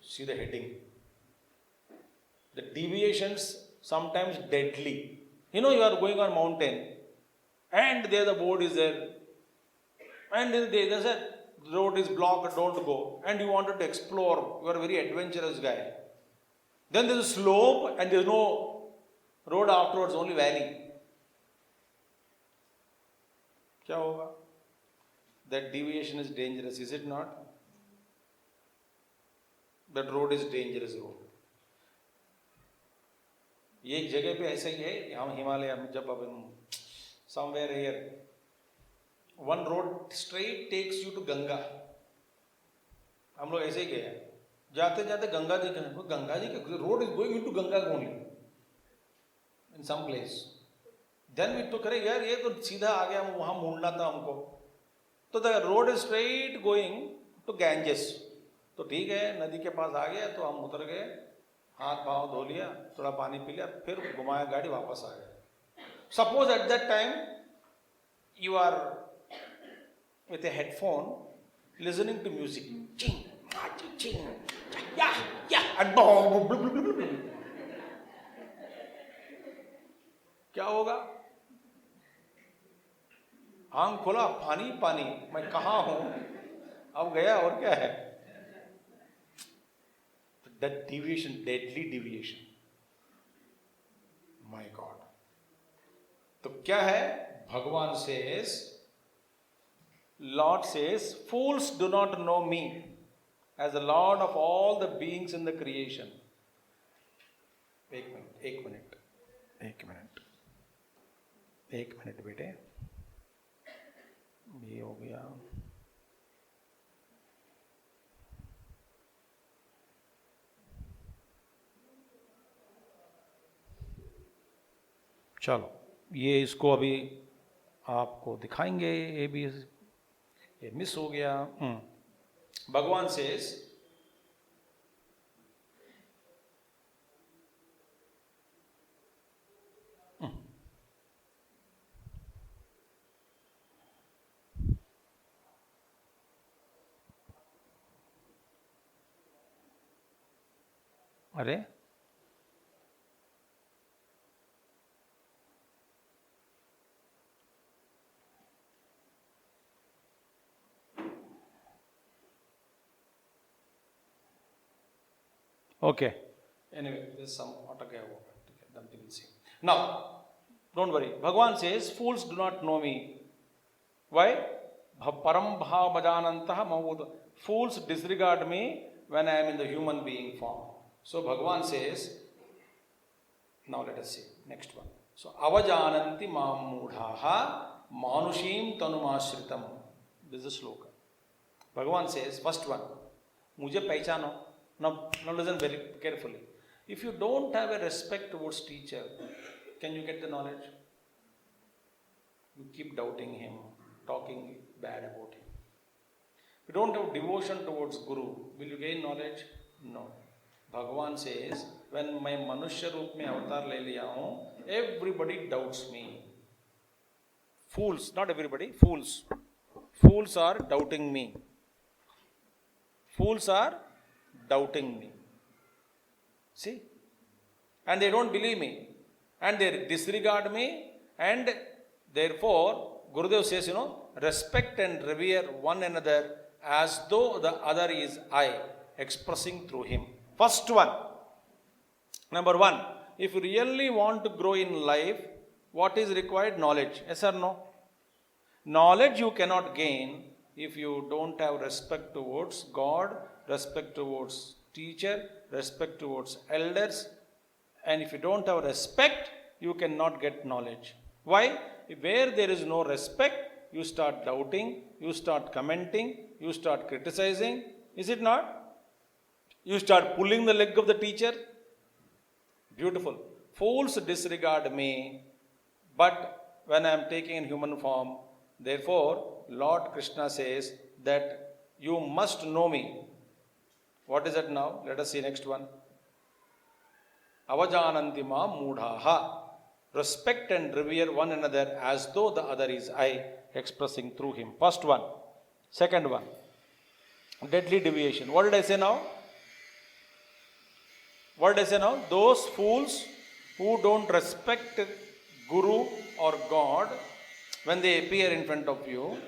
See the heading. The deviations sometimes deadly. You know, you are going on mountain and there the board is there and they said the road is blocked, don't go, and you wanted to explore. You are a very adventurous guy. Then there is a slope and there is no road afterwards, only valley. क्या होगा? That deviation is dangerous, is it not? That road is dangerous road. ये एक जगह पे ऐसा ही है, हम हिमालय में जब अपन somewhere here, one road straight takes you to Ganga. हम लोग ऐसे ही गए हैं, जाते जाते गंगा जी का road is going into Ganga only in some place. Then we took, अरे यार ये तो सीधा आ गया, वहां मुड़ना था हमको. तो the road is straight going to Ganges. तो ठीक है, नदी के पास आ गया, तो हम उतर गए, हाथ पाँव धो लिया, थोड़ा पानी पी लिया, फिर घुमाया गाड़ी, वापस आ गए. Suppose at that time you are with a headphone listening to music, ching, ching, yeah, and boom, क्या होगा? आंख खोला, पानी पानी, मैं कहाँ हूं, अब गया, और क्या है? That deviation, deadly deviation. My God. तो क्या है? भगवान says, Lord says, fools do not know me as the Lord of all the beings in the creation. एक मिनट बेटे, ये हो गया. चलो, ये इसको अभी आपको दिखाएंगे. ये भी ये मिस हो गया. भगवान सेज, अरे okay, anyway, there's some अटक गया वो. Then we will see. Now, don't worry. Bhagavan says, fools do not know me. Why? Param bhavajanantah mahud. Fools disregard me when I am in the human being form. So Bhagavan says, now let us see next one. So avajananti mamudhaha manushim tanumashritam. This is a sloka. Bhagavan says, first one, मुझे पहचानो. Now listen very carefully. If you don't have a respect towards teacher, can you get the knowledge? You keep doubting him, talking bad about him. If you don't have devotion towards Guru, will you gain knowledge? No. Bhagavan says, when मैं मनुष्य रूप में अवतार ले लिया हूँ, everybody doubts me. Fools, not everybody, fools. Fools are doubting me. Fools are doubting me. See? And they don't believe me. And they disregard me. And therefore, Gurudev says, respect and revere one another as though the other is I, expressing through him. First one. Number one, if you really want to grow in life, what is required? Knowledge. Yes or no? Knowledge you cannot gain if you don't have respect towards God, respect towards teacher, respect towards elders. And if you don't have respect, you cannot get knowledge. Why? Where there is no respect, you start doubting, you start commenting, you start criticizing. Is it not? You start pulling the leg of the teacher. Beautiful. Fools disregard me, but when I am taking in human form, therefore, Lord Krishna says that you must know me. What is that now? Let us see next one. Avajananti ma mudhaha. respect and revere one another as though the other is I, expressing through him. First one. Second one, deadly deviation. What did I say now? What did I say now? Those fools who don't respect Guru or God when they appear in front of you,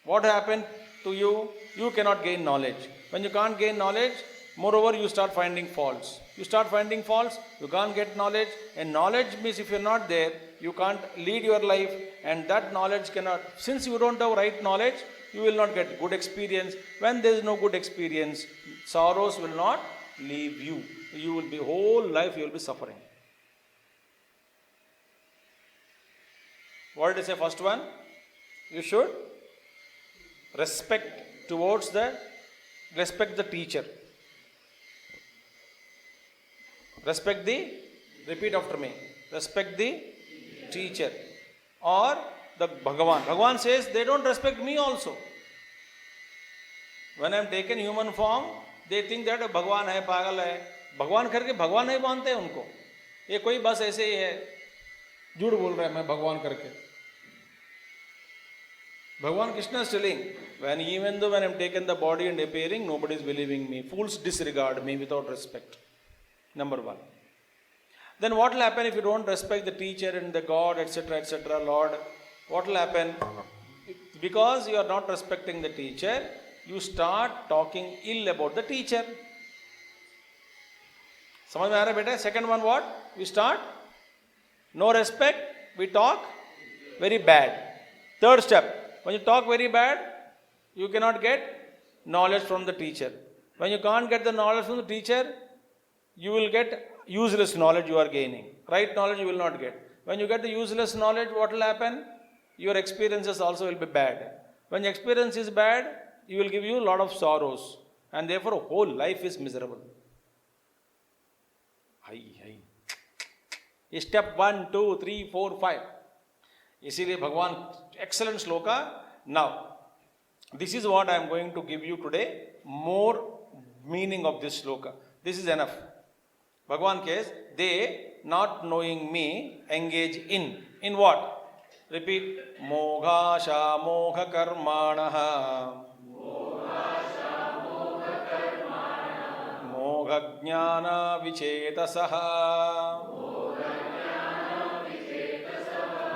what happened to you? You cannot gain knowledge. When you can't gain knowledge, moreover, you start finding faults. You start finding faults, you can't get knowledge. And knowledge means if you're not there, you can't lead your life. And that knowledge cannot, since you don't have right knowledge, you will not get good experience. When there is no good experience, sorrows will not leave you. You will be, whole life you will be suffering. What did I say first one? You should respect towards respect the teacher. Respect the, repeat after me, respect the teacher or the Bhagavan. Bhagavan says they don't respect me also. When I am taken human form, they think that Bhagavan hai, pagal hai. भगवान करके भगवान नहीं मानते हैं उनको. ये कोई बस ऐसे ही है, झूठ बोल रहा है मैं भगवान करके. Bhagavan Krishna is telling, even though when I am taken the body and appearing, nobody is believing me. Fools disregard me without respect. Number one. Then what will happen if you don't respect the teacher and the God, etc., Lord? What will happen? Because you are not respecting the teacher, you start talking ill about the teacher. समझ में आ रहा है बेटा? Second one what? We start no respect, we talk very bad. Third step, when you talk very bad, you cannot get knowledge from the teacher. When you can't get the knowledge from the teacher, you will get useless knowledge you are gaining. Right knowledge you will not get. When you get the useless knowledge, what will happen? Your experiences also will be bad. When your experience is bad, you will give you a lot of sorrows. And therefore, whole life is miserable. Step 1, 2, 3, 4, 5. इसीलिए भगवान excellent shloka. Now, this is what I am going to give you today. More meaning of this shloka. This is enough. Bhagavan says, they not knowing me engage in what? Repeat. Moghasha moha karmanaha. Mogha jnana vichetasaha.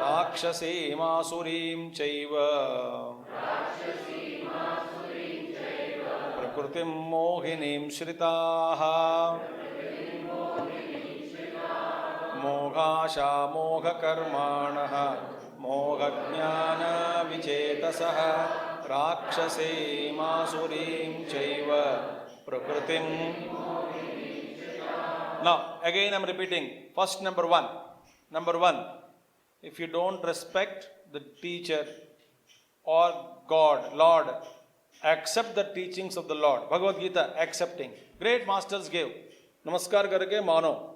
Rakshase masurim chaiva. Prakrutim mohinim shritaha. Moghasha mogha karmanaha. Mogha jnana vichetasaha. Rakshase masurim chaiva. Prakrutim. Now, again I am repeating. First number one. Number one. If you don't respect the teacher or God, Lord, accept the teachings of the Lord. Bhagavad Gita, accepting. Great masters gave. Namaskar karke mano.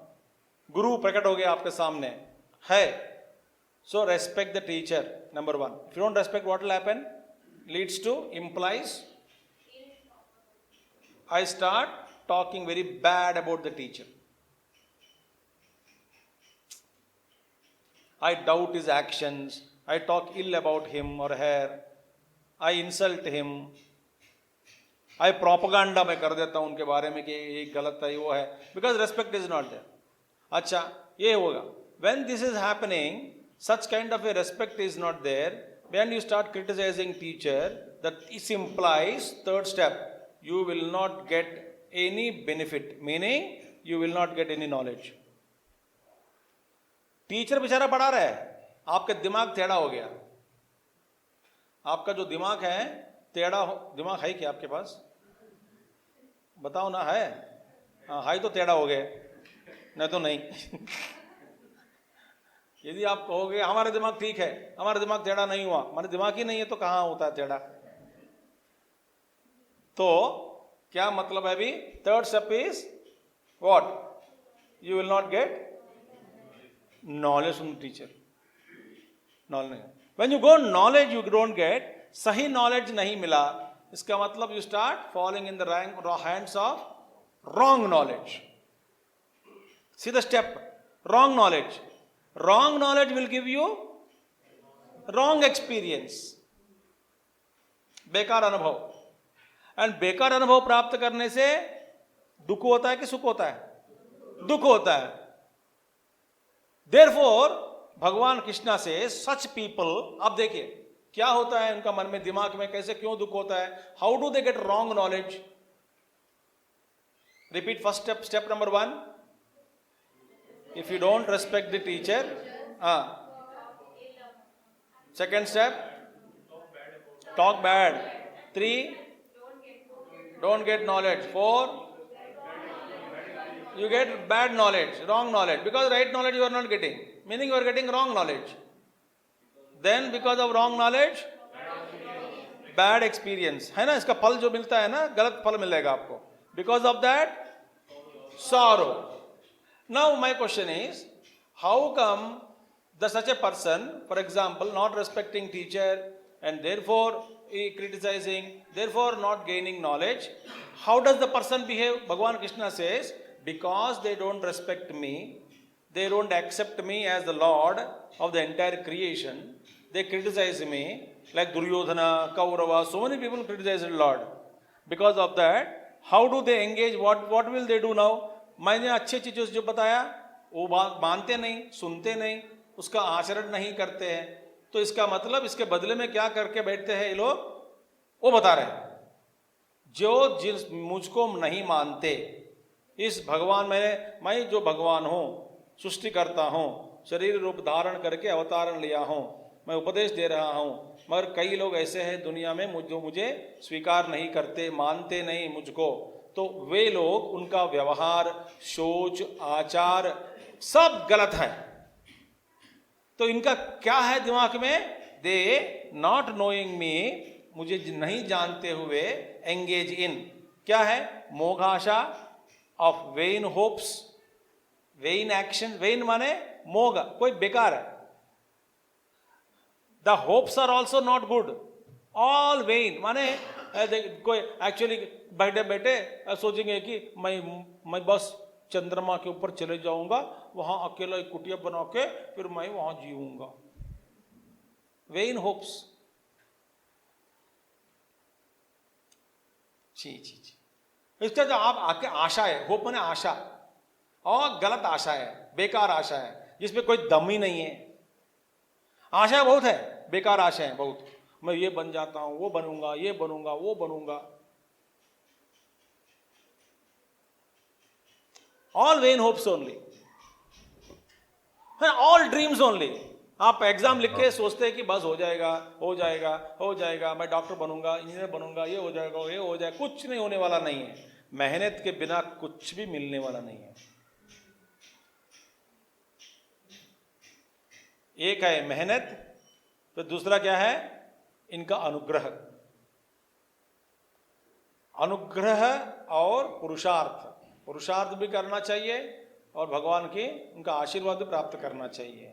Guru prakat ho gaya aapke samne. Hai. So respect the teacher. Number one. If you don't respect, what will happen? Leads to, implies, I start talking very bad about the teacher. I doubt his actions. I talk ill about him or her. I insult him. I propaganda में कर देता हूँ उनके बारे में कि ये गलत है वो है. Because respect is not there. अच्छा ये होगा. When this is happening, such kind of a respect is not there. When you start criticizing teacher, that is implies third step. You will not get any benefit. Meaning you will not get any knowledge. Teacher बेचारा पढ़ा रहा है, आपका दिमाग टेढ़ा हो गया. आपका जो दिमाग है टेढ़ा दिमाग है क्या आपके पास? बताओ ना. है? हाँ, हाई तो टेढ़ा हो गया, नहीं तो नहीं. यदि आप कहोगे हमारा दिमाग ठीक है, हमारा दिमाग टेढ़ा नहीं हुआ, हमारा दिमाग ही नहीं है तो कहाँ होता है टेढ़ा? तो क्या मतलब है? अभी third step is what? You will not gate knowledge from the teacher. Knowledge. When you go knowledge, you don't get. सही knowledge नहीं मिला, इसका मतलब you start falling in the hands of wrong knowledge. See the step. Wrong knowledge. Wrong knowledge will give you wrong experience. बेकार अनुभव. And बेकार अनुभव प्राप्त करने से दुख होता है कि सुख होता है? दुख होता है. Therefore, भगवान कृष्णा से सच पीपल, अब देखिए क्या होता है उनका मन में, दिमाग में, कैसे, क्यों दुख होता है? How do they get wrong knowledge? Repeat first step. Step number 1, if you don't respect the teacher, second step, talk bad. 3, don't get knowledge. 4, you get bad knowledge, wrong knowledge, because right knowledge you are not getting, meaning you are getting wrong knowledge. Then because of wrong knowledge, bad experience, है ना? इसका फल जो मिलता है ना, गलत फल मिलेगा आपको. Because of that, sorrow. Now my question is, how come such a person, for example, not respecting teacher and therefore criticizing, therefore not gaining knowledge, how does the person behave? Bhagavan Krishna says, because they don't respect me, they don't accept me as the Lord of the entire creation, they criticize me, like Duryodhana, Kaurava, so many people criticize the Lord. Because of that, how do they engage? What will they do now? मैंने अच्छी चीज़ों से जो बताया वो बात मानते नहीं, सुनते नहीं, उसका आचरण नहीं करते हैं. तो इसका मतलब इसके बदले में क्या करके बैठते हैं ये लोग? वो बता रहे हैं, जिस मुझको नहीं मानते, इस भगवान मैं जो भगवान हूँ, सृष्टि करता हूँ, शरीर रूप धारण करके अवतारण लिया हूँ, मैं उपदेश दे रहा हूँ, मगर कई लोग ऐसे हैं दुनिया में जो मुझे स्वीकार नहीं करते, मानते नहीं मुझको. तो वे लोग, उनका व्यवहार, सोच, आचार सब गलत है. तो इनका क्या है दिमाग में? दे नॉट नोइंग मी, मुझे नहीं जानते हुए, एंगेज इन, क्या है? मोघाशा of vain hopes, vain action. Vain माने मोग, कोई बेकार है. The hopes are also not good, all vain माने कोई एक्चुअली बैठे बैठे सोचेंगे कि मैं बस चंद्रमा के ऊपर चले जाऊंगा, वहां अकेला एक कुटिया बना के फिर मैं वहां जीऊंगा. When hopes. जी. इसका जो आप आके आशा है, होप माने आशा, और गलत आशा है, बेकार आशा है, जिसमें कोई दम ही नहीं है. आशा बहुत है, बेकार आशा है बहुत. मैं ये बन जाता हूं, वो बनूंगा, ये बनूंगा, वो बनूंगा. All when hopes only, all dreams only. आप एग्जाम लिख के सोचते हैं कि बस हो जाएगा, हो जाएगा, हो जाएगा, मैं डॉक्टर बनूंगा, इंजीनियर बनूंगा, ये हो जाएगा, ये हो जाएगा. कुछ नहीं होने वाला नहीं है. मेहनत के बिना कुछ भी मिलने वाला नहीं है. एक है मेहनत, तो दूसरा क्या है? इनका अनुग्रह. अनुग्रह और पुरुषार्थ. पुरुषार्थ भी करना चाहिए और भगवान की उनका आशीर्वाद भी प्राप्त करना चाहिए.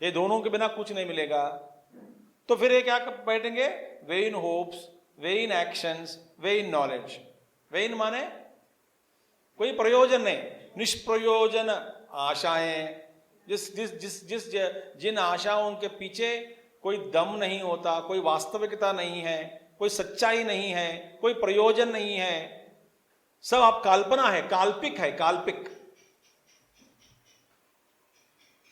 ये दोनों के बिना कुछ नहीं मिलेगा. तो फिर ये क्या बैठेंगे? When hopes, when actions, when knowledge. When माने कोई प्रयोजन नहीं, निष्प्रयोजन आशाएं. जिन आशाओं के पीछे कोई दम नहीं होता, कोई वास्तविकता नहीं है, कोई सच्चाई नहीं है, कोई प्रयोजन नहीं है, सब आप कल्पना है, काल्पिक है.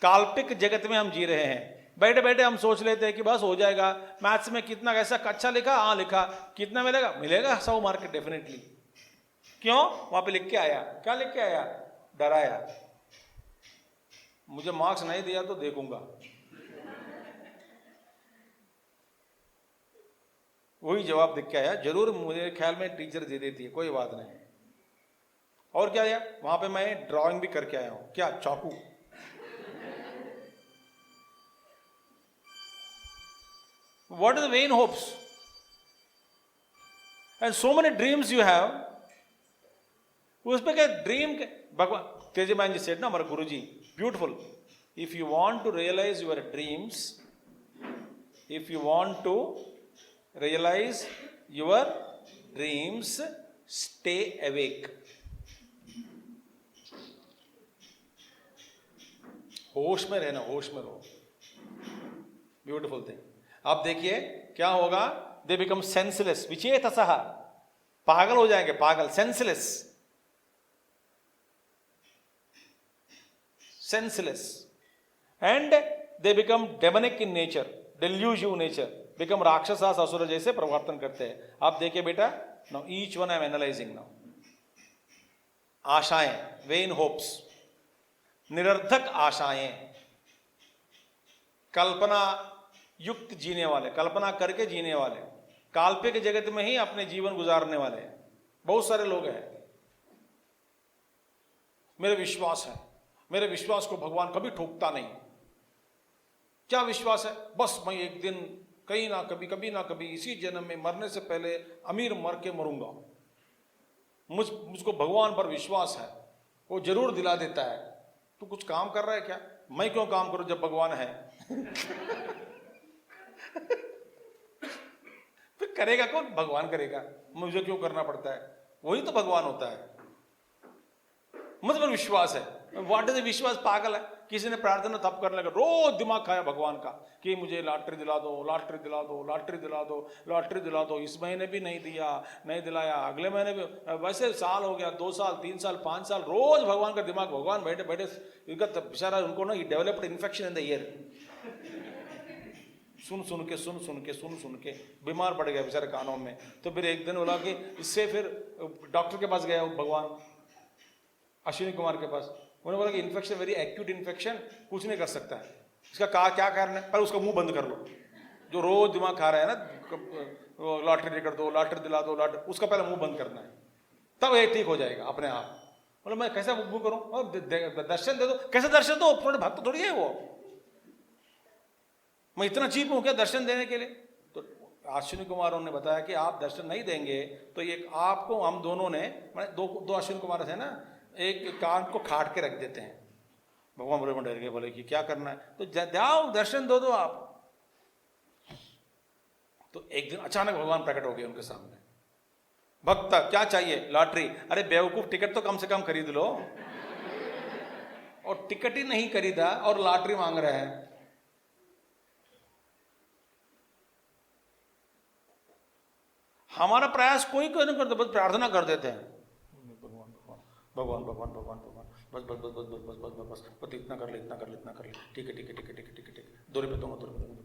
काल्पिक जगत में हम जी रहे हैं. बैठे बैठे हम सोच लेते हैं कि बस हो जाएगा. मैथ्स में कितना कैसा अच्छा लिखा, हाँ लिखा, कितना मिलेगा 100 मार्क डेफिनेटली. क्यों? वहां पे लिख के आया. क्या लिख के आया? डराया, मुझे मार्क्स नहीं दिया तो देखूंगा. वही जवाब लिख के आया. जरूर मुझे ख्याल में टीचर दे देती है, कोई बात नहीं. और क्या आया वहां पे? मैं ड्राइंग भी करके आया हूं. क्या? चाकू. What is the vain hopes? And so many dreams you have. उसपे क्या ड्रीम के भगवान तेजमान जी सेड ना, हमारे guru ji, beautiful. If you want to realise your dreams, if you want to realise your dreams, stay awake. होश में रहना, होश में रहो। Beautiful thing. आप देखिए क्या होगा, दे बिकम सेंसलेस, विचेतसः, पागल हो जाएंगे, पागल, senseless, senseless, and they become demonic in nature, delusive nature, become राक्षसास, असुर जैसे प्रवर्तन करते हैं। आप देखिए बेटा, now each one I am analysing now. आशाएं, वेन होप्स, निरर्थक आशाएं, कल्पना युक्त जीने वाले, कल्पना करके जीने वाले, काल्पनिक जगत में ही अपने जीवन गुजारने वाले बहुत सारे लोग हैं। मेरे विश्वास है, मेरे विश्वास को भगवान कभी ठोकता नहीं। क्या विश्वास है? बस मैं एक दिन कहीं ना कभी, कभी ना कभी, इसी जन्म में मरने से पहले अमीर मर के मरूंगा। मुझको भगवान पर विश्वास है, वो जरूर दिला देता है। तू कुछ काम कर रहा है क्या? मैं क्यों काम करूं जब भगवान है? फिर करेगा कौन? भगवान करेगा, मुझे क्यों करना पड़ता है? वही तो भगवान होता है। मुझ पर विश्वास है। व्हाट इज विश्वास? पागल है। किसी ने प्रार्थना तब करने लगा, रोज दिमाग खाया भगवान का कि मुझे लॉटरी दिला दो, लॉटरी दिला दो, लॉटरी दिला दो, लॉटरी दिला दो। इस महीने भी नहीं दिया, नहीं दिलाया, अगले महीने भी, वैसे साल हो गया, 2 साल, 3 साल, 5 साल, रोज भगवान का दिमाग, भगवान बैठे बैठे, इनका बेचारा, उनको ना developed infection in the ear, सुन सुन के बीमार पड़ गया बेचारे कानों में। तो फिर एक दिन बोला कि इससे, फिर डॉक्टर के पास गया भगवान, अश्विनी कुमार के पास। उन्होंने बोला कि इन्फेक्शन, वेरी एक्यूट इन्फेक्शन, कुछ नहीं कर सकता है इसका। क्या कारण है? पर उसका मुंह बंद कर लो, जो रोज दिमाग खा रहा है ना, लॉटरी टिकट दो, लॉटरी दिला दो, लॉटरी, उसका पहले मुंह बंद करना है, तब ये ठीक हो जाएगा अपने आप। बोला मैं कैसा मुंह करूं? दर्शन दे दो। कैसे दर्शन दो? थोड़े भक्त थोड़ी है वो, मैं इतना चीप हूं क्या दर्शन देने के लिए? तो अश्विनी कुमार ने बताया कि आप दर्शन नहीं देंगे तो ये आपको, हम दोनों ने, दो अश्विनी कुमार थे ना, एक कान को खाट के रख देते हैं। भगवान बोले, डर गए, बोले कि क्या करना है? तो जाओ दर्शन दो आप। तो एक दिन अचानक भगवान प्रकट हो गए उनके सामने। भक्त, क्या चाहिए? लॉटरी। अरे बेवकूफ, टिकट तो कम से कम खरीद लो। और टिकट ही नहीं खरीदा और लॉटरी मांग रहे हैं। हमारा प्रयास कोई नहीं करता, बस प्रार्थना कर देते हैं, भगवान भगवान भगवान भगवान, बस बस बस बस बस बस बस बस बस बस इतना कर ले, इतना कर ले, इतना कर ले, ठीक है ठीक है ठीक है ठीक है ठीक है ठीक है, 2 रुपये दूंगा, 2 रुपये दूंगा।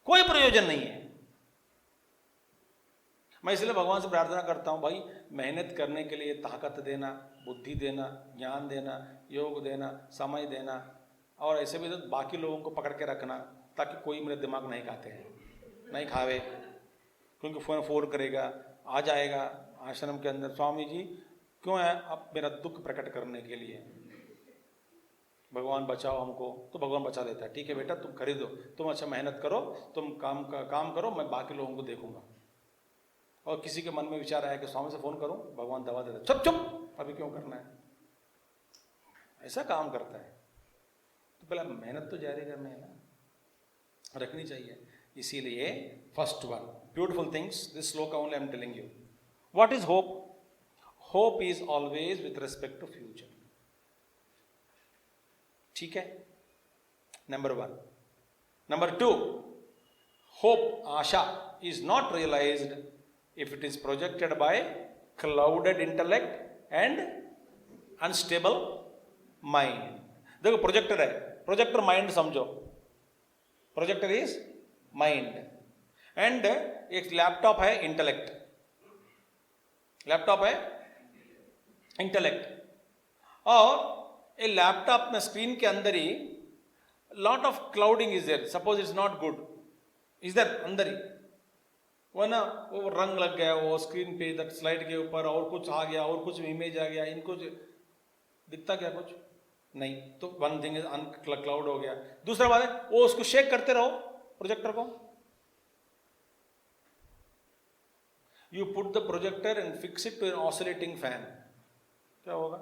कोई प्रयोजन नहीं है। मैं इसलिए भगवान से प्रार्थना करता हूं, भाई मेहनत करने के लिए ताकत देना, बुद्धि देना, ज्ञान देना, योग देना, समय देना, और ऐसे भी तो बाकी लोगों को पकड़ के रखना ताकि कोई मेरे दिमाग नहीं खाते हैं, नहीं खावे। क्योंकि फोन करेगा, आ जाएगा आश्रम के अंदर, स्वामी जी क्यों है? अब मेरा दुख प्रकट करने के लिए, भगवान बचाओ हमको। तो भगवान बचा देता है। ठीक है बेटा, तुम खरीदो, तुम अच्छा मेहनत करो, तुम काम करो, मैं बाकी लोगों को देखूंगा। और किसी के मन में विचार आया कि स्वामी से फोन करूं, भगवान दवा देता है, चुप चुप, अभी क्यों करना है? ऐसा काम करता है। तो पहले मेहनत तो जारी करना है ना, रखनी चाहिए। इसीलिए first one, beautiful things, this shloka only I am telling you. What is hope? Hope is always with respect to future. ठीक है, नंबर 1। नंबर 2, होप, आशा, is not realised if it is projected by clouded intellect and unstable mind. देखो projector है, projector mind समझो, projector is mind, and एक laptop है intellect, laptop है intellect. और ये लैपटॉप में स्क्रीन के अंदर ही lot of clouding is there, suppose it's not good, is there अंदर ही, वो ना, वो रंग लग गया वो स्क्रीन पे, दैट स्लाइड के ऊपर, और कुछ आ गया, और कुछ इमेज आ गया, इनको दिखता क्या? कुछ नहीं। तो वन थिंग इज क्लाउड हो गया। दूसरा बात है, वो उसको शेक करते रहो प्रोजेक्टर को। You put the projector and fix it to an oscillating fan, क्या होगा?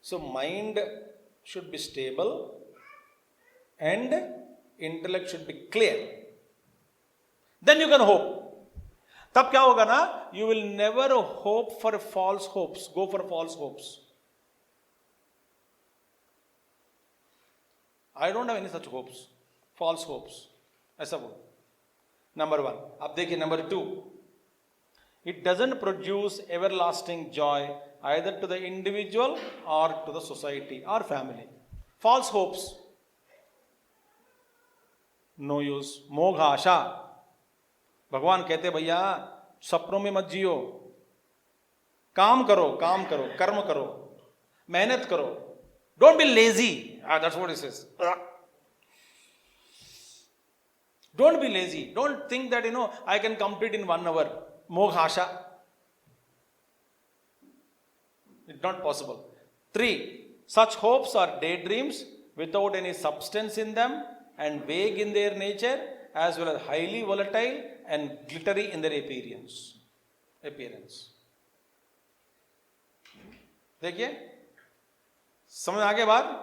So mind should be stable and intellect should be clear, then you can hope. तब क्या होगा ना, you will never hope for false hopes, go for false hopes. I don't have any such hopes, false hopes, ऐसा बोलो. Number 1. अब देखिए number 2. It doesn't produce everlasting joy either to the individual और to the society और family. False hopes, no use. मोघ आशा, भगवान कहते भैया सपनों में मत जियो, काम करो, काम करो, कर्म करो, मेहनत करो. Don't be lazy. That's what it says. Don't be lazy. Don't think that, I can complete in 1 hour. Moghasha. It's not possible. 3. Such hopes are daydreams without any substance in them and vague in their nature, as well as highly volatile and glittery in their appearance. देखिए, समझ आगे बात.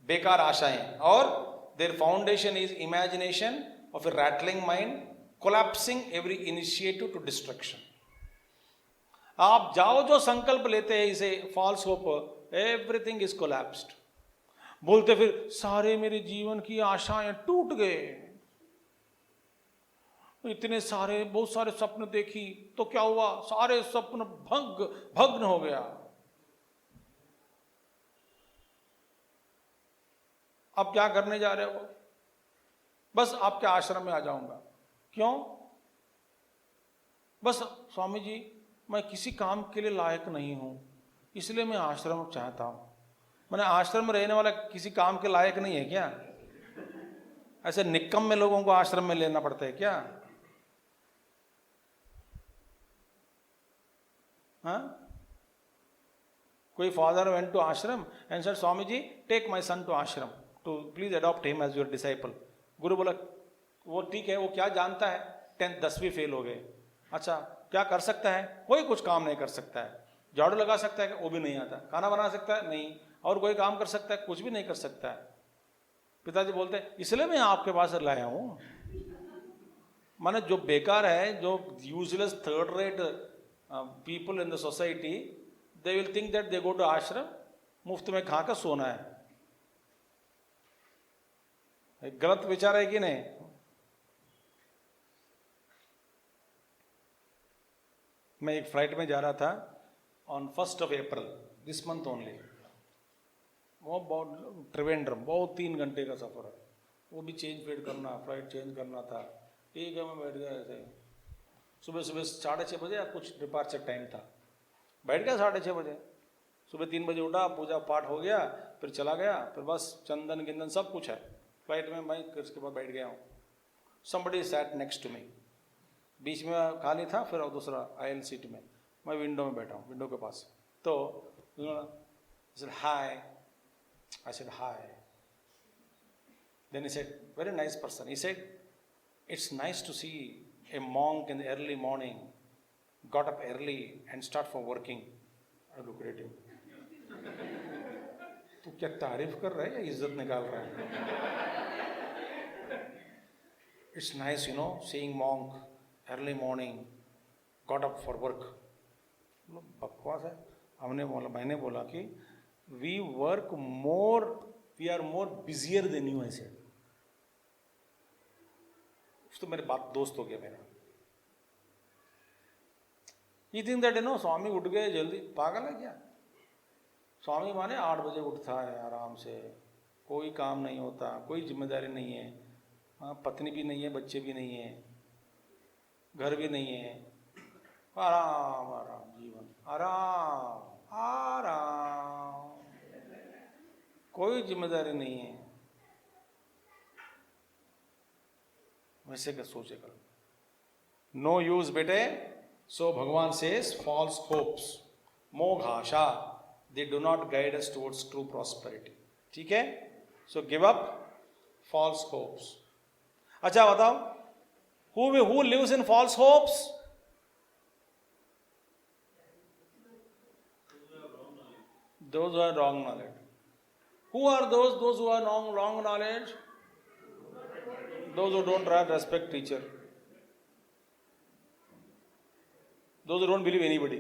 बेकार आशाएं, और their foundation is imagination of a rattling mind, collapsing every initiative to destruction. आप जाओ जो संकल्प लेते हैं इसे false hope, everything is collapsed. बोलते फिर सारे मेरे जीवन की आशाएं टूट गए, इतने सारे बहुत सारे स्वप्न देखी तो क्या हुआ, सारे स्वप्न भग्न हो गया. अब क्या करने जा रहे हो? बस आपके आश्रम में आ जाऊंगा. क्यों? बस स्वामी जी मैं किसी काम के लिए लायक नहीं हूं, इसलिए मैं आश्रम चाहता हूं. मैंने आश्रम में रहने वाला किसी काम के लायक नहीं है क्या? ऐसे निक्कम में लोगों को आश्रम में लेना पड़ता है क्या? हाँ, कोई father went to ashram and said Swami ji take my son to ashram, to please adopt him as your disciple. गुरु बोला वो ठीक है, वो क्या जानता है, 10वीं फेल हो गए. अच्छा क्या कर सकता है? कोई कुछ काम नहीं कर सकता है. झाड़ू लगा सकता है, वो भी नहीं आता. खाना बना सकता है, नहीं. और कोई काम कर सकता है? कुछ भी नहीं कर सकता है. पिताजी बोलते हैं इसलिए मैं आपके पास लाया हूं. माने जो बेकार है, जो useless third rate people in the society, they will think that they go to ashram, मुफ्त में खाकर सोना है. एक गलत विचार है कि नहीं? मैं एक फ्लाइट में जा रहा था on 1st of April this month only. वो बहुत त्रिवेंद्रम, बहुत 3 घंटे का सफर है. वो भी चेंज फेड करना, फ्लाइट चेंज करना था. ठीक है, मैं बैठ गया ऐसे. सुबह 6:30 बजे या कुछ डिपार्चर टाइम था. बैठ गया 6:30 बजे. सुबह 3 बजे उठा, पूजा पाठ हो गया, फिर चला गया. फिर बस चंदन गिंदन सब कुछ है फ्लाइट में. मैं उसके बाद बैठ गया हूँ. somebody sat next to me, बीच में खाली था, फिर और दूसरा आयल सीट में. मैं विंडो में बैठा हूँ, विंडो के पास. तो said hi. I said hi. Then he said, very nice person. He said, it's nice to see a monk in the early morning, got up early and start for working. I looked at him. तू क्या तारीफ कर रहा है या इज्जत निकाल रहा है? It's nice, seeing monk early morning, got up for work. बकवास है. मैंने बोला कि we work more, we are more busier than you. I said. तो मेरे बात दोस्त हो गया मेरा. You think that स्वामी उठ गए जल्दी, पागल है क्या? स्वामी माने 8 बजे उठता है आराम से, कोई काम नहीं होता, कोई जिम्मेदारी नहीं है. हाँ, पत्नी भी नहीं है, बच्चे भी नहीं है, घर भी नहीं है. आराम आराम जीवन, आराम आराम, कोई जिम्मेदारी नहीं है. वैसे क्या सोचेगा? नो यूज बेटे. सो भगवान सेज फॉल्स होप्स, मोघाशा, they do not guide us towards true prosperity. ठीक है? So give up false hopes. अच्छा बताओ, who lives in false hopes? Those who have wrong knowledge. Who are those who have wrong knowledge? Those who don't respect teacher. Those who don't believe anybody.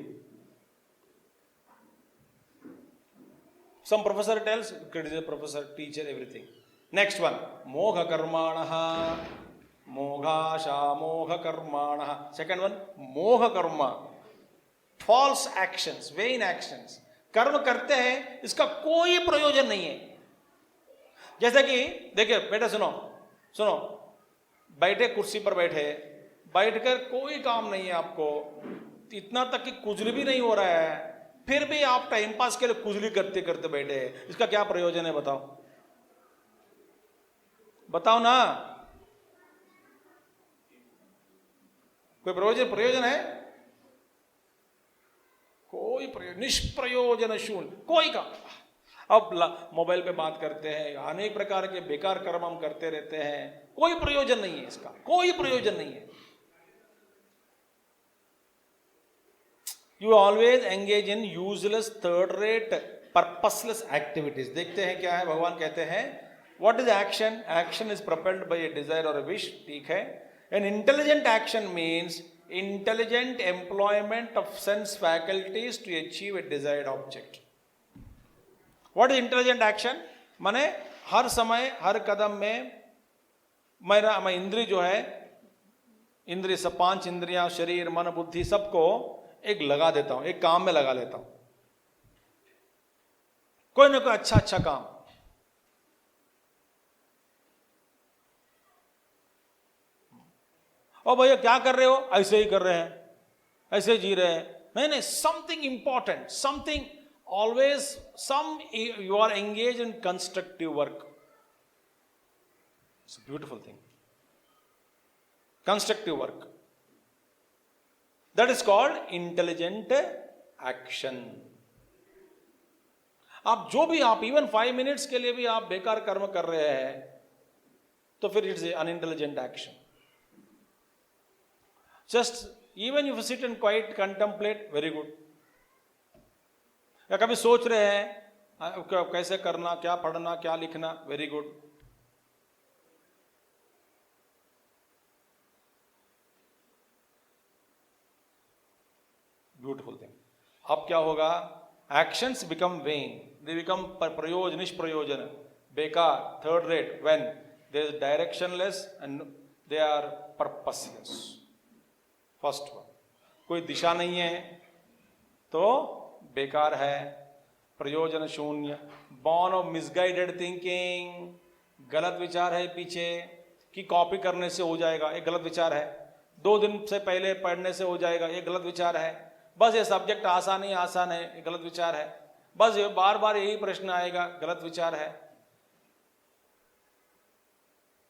Some professor tells, criticize professor, teacher, everything. Next one, mogha karmanaha, moghasha mogha karmanaha. Second one, mogha karma, false actions, vain actions. कर्म करते हैं, इसका कोई प्रयोजन नहीं है. जैसे कि देखिए बेटा सुनो सुनो, बैठे कुर्सी पर बैठे, बैठकर कोई काम नहीं है आपको, इतना तक कि कुजली भी नहीं हो रहा है, फिर भी आप टाइम पास के लिए कुजली करते करते बैठे हैं, इसका क्या प्रयोजन है बताओ? बताओ ना, कोई प्रयोजन है? कोई प्रयोजन, निष्प्रयोजन शून्य, कोई काम. अब मोबाइल पे बात करते हैं, अनेक प्रकार के बेकार कर्म हम करते रहते हैं, कोई प्रयोजन नहीं है, इसका कोई प्रयोजन नहीं है. You always engage in useless third rate purposeless activities. देखते हैं क्या है, भगवान कहते हैं what is action? Action is propelled by a desire और ए विश. ठीक है. An intelligent action means intelligent employment of sense faculties to achieve a desired object. What is intelligent action? माने हर समय हर कदम में मैं इंद्रिय जो है, इंद्रिय सब 5 इंद्रियां, शरीर मन बुद्धि, सबको एक लगा देता हूं, एक काम में लगा लेता हूं, कोई ना कोई अच्छा काम. ओ भैया क्या कर रहे हो? ऐसे ही कर रहे हैं, ऐसे जी रहे हैं. नहीं, something important, something, always you are engaged in constructive work. It's a beautiful thing. Constructive work, that is called intelligent action. आप जो भी, आप इवन 5 minutes के लिए भी आप बेकार कर्म कर रहे हैं तो फिर it's unintelligent action. Just even if you sit and quite contemplate, very good. या कभी सोच रहे हैं कैसे करना, क्या पढ़ना, क्या लिखना, वेरी गुड. Beautiful thing. अब क्या होगा? Actions become vain, they become निष्प्रयोजन, बेकार, third rate, when there is directionless and they are purposeless. First one, कोई दिशा नहीं है तो बेकार है, प्रयोजन शून्य. बॉर्न ऑफ मिसगाइडेड थिंकिंग, गलत विचार है पीछे कि कॉपी करने से हो जाएगा, एक गलत विचार है. 2 दिन से पहले पढ़ने से हो जाएगा, एक गलत विचार है. बस ये सब्जेक्ट आसान है, एक गलत विचार है. बस ये बार बार यही प्रश्न आएगा, गलत विचार है.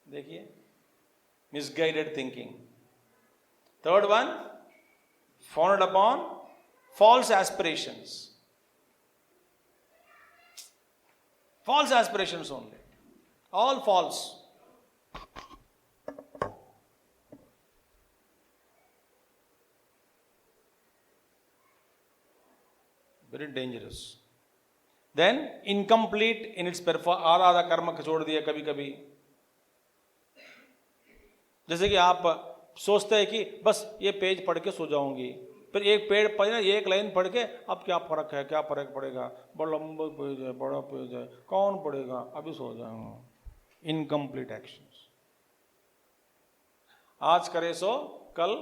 देखिए, misguided thinking. Third one, founded upon false aspirations. False aspirations only. All false. Very dangerous. Then incomplete in its आधा कर्म छोड़ दिया कभी कभी. जैसे कि आप सोचते हैं कि बस ये पेज पढ़ के सो जाऊंगी, फिर एक लाइन पढ़ के अब क्या फर्क है, क्या फर्क पड़ेगा, बड़ा लंबा पेज है, बड़ा पेज है, कौन पढ़ेगा, अभी सो जाऊंगा. Incomplete actions. आज करे सो कल,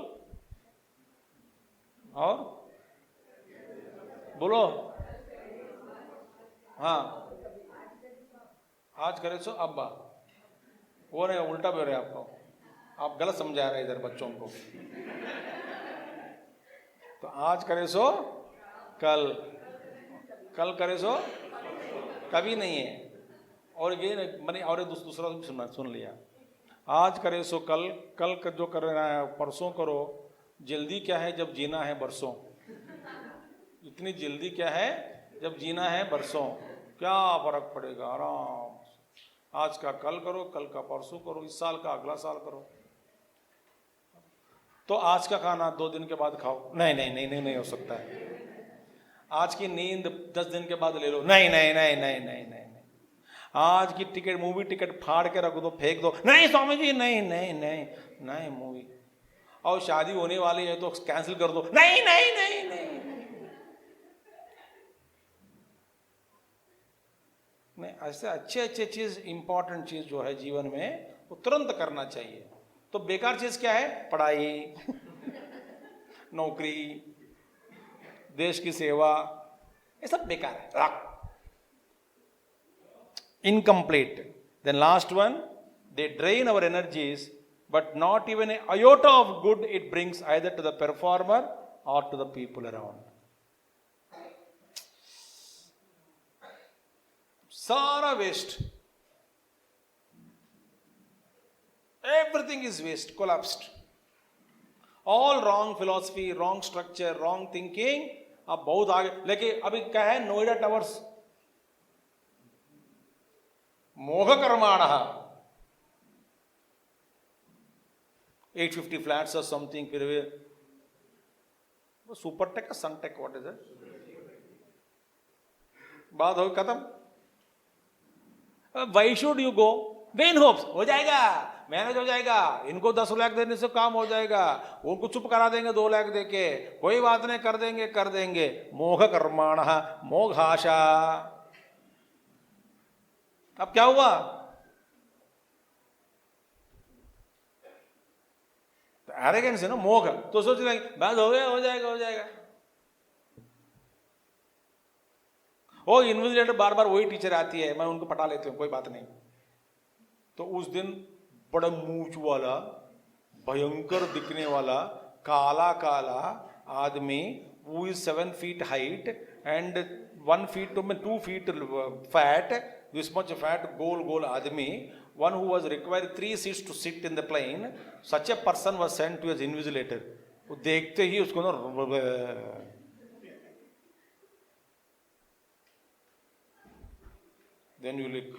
और बोलो, हाँ, आज करे सो अब. वो नहीं, उल्टा बोल रहे आपको, आप गलत समझा रहे इधर बच्चों को. तो आज करे सो कल, कल करे सो कभी नहीं है. और ये मैंने और दूसरा सुन लिया. आज करे सो कल, कल जो कर रहा है परसों करो. जल्दी क्या है जब जीना है बरसों. इतनी जल्दी क्या है जब जीना है बरसों. क्या फर्क पड़ेगा, आराम. आज का कल करो, कल का परसों करो, इस साल का अगला साल करो. तो आज का खाना 2 दिन के बाद खाओ. नहीं हो सकता है. आज की नींद 10 दिन के बाद ले लो. नहीं. आज की टिकट, मूवी टिकट फाड़ के रख दो, फेंक दो. नहीं स्वामी जी, नहीं मूवी. और शादी होने वाली है तो कैंसिल कर दो, नहीं नहीं नहीं नहीं नहीं, ऐसे अच्छे अच्छे चीज, इंपॉर्टेंट चीज जो है जीवन में वो तुरंत करना चाहिए। तो बेकार चीज क्या है? पढ़ाई, नौकरी, देश की सेवा, ये सब बेकार है, incomplete. Then last one, they drain our energies, but not even an iota of good it brings either to the performer or to the people around. सारा waste, everything is waste, collapsed. All wrong philosophy, wrong structure, wrong thinking. अब बहुत आगे, लेकिन अभी क्या है, Noida towers, मोघ कर्माणः, 850 flats or something, फिर वो सुपर टेक का son tech, what is it, बात हो खत्म। Why should you go? Vain hopes, हो जाएगा, मैनेज हो जाएगा, इनको 10 लाख देने से काम हो जाएगा, उनको चुप करा देंगे 2 लाख देके, कोई बात नहीं, कर देंगे कर देंगे। मोघ कर्माणः मोघाशा। अब क्या हुआ? एरोगेंस है ना, मोघ, तो सोच रहे बस हो गया, हो जाएगा हो जाएगा। ओ इन्विजिलेटर बार बार वही टीचर आती है, मैं उनको पटा लेती हूँ, कोई बात नहीं। तो उस दिन बड़ा मूंछ वाला, भयंकर दिखने वाला, काला काला आदमी, who is 7 feet height and 1 feet to 2 feet fat, this much fat, गोल आदमी, one who was required 3 seats to sit in the plane, such a person was sent to as invigilator. वो देखते ही उसको ना, then you look,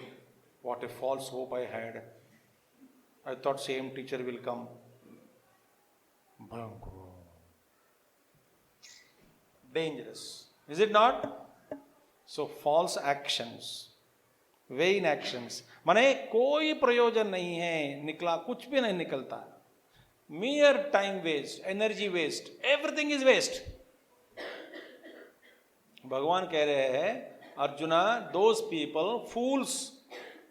what a false hope I had. I thought same teacher will come. Dangerous, is it not? So false actions, vain actions, माने कोई प्रयोजन नहीं है, निकला कुछ भी नहीं निकलता, mere time waste, energy waste, everything is waste. भगवान कह रहे हैं, arjuna, those people, fools,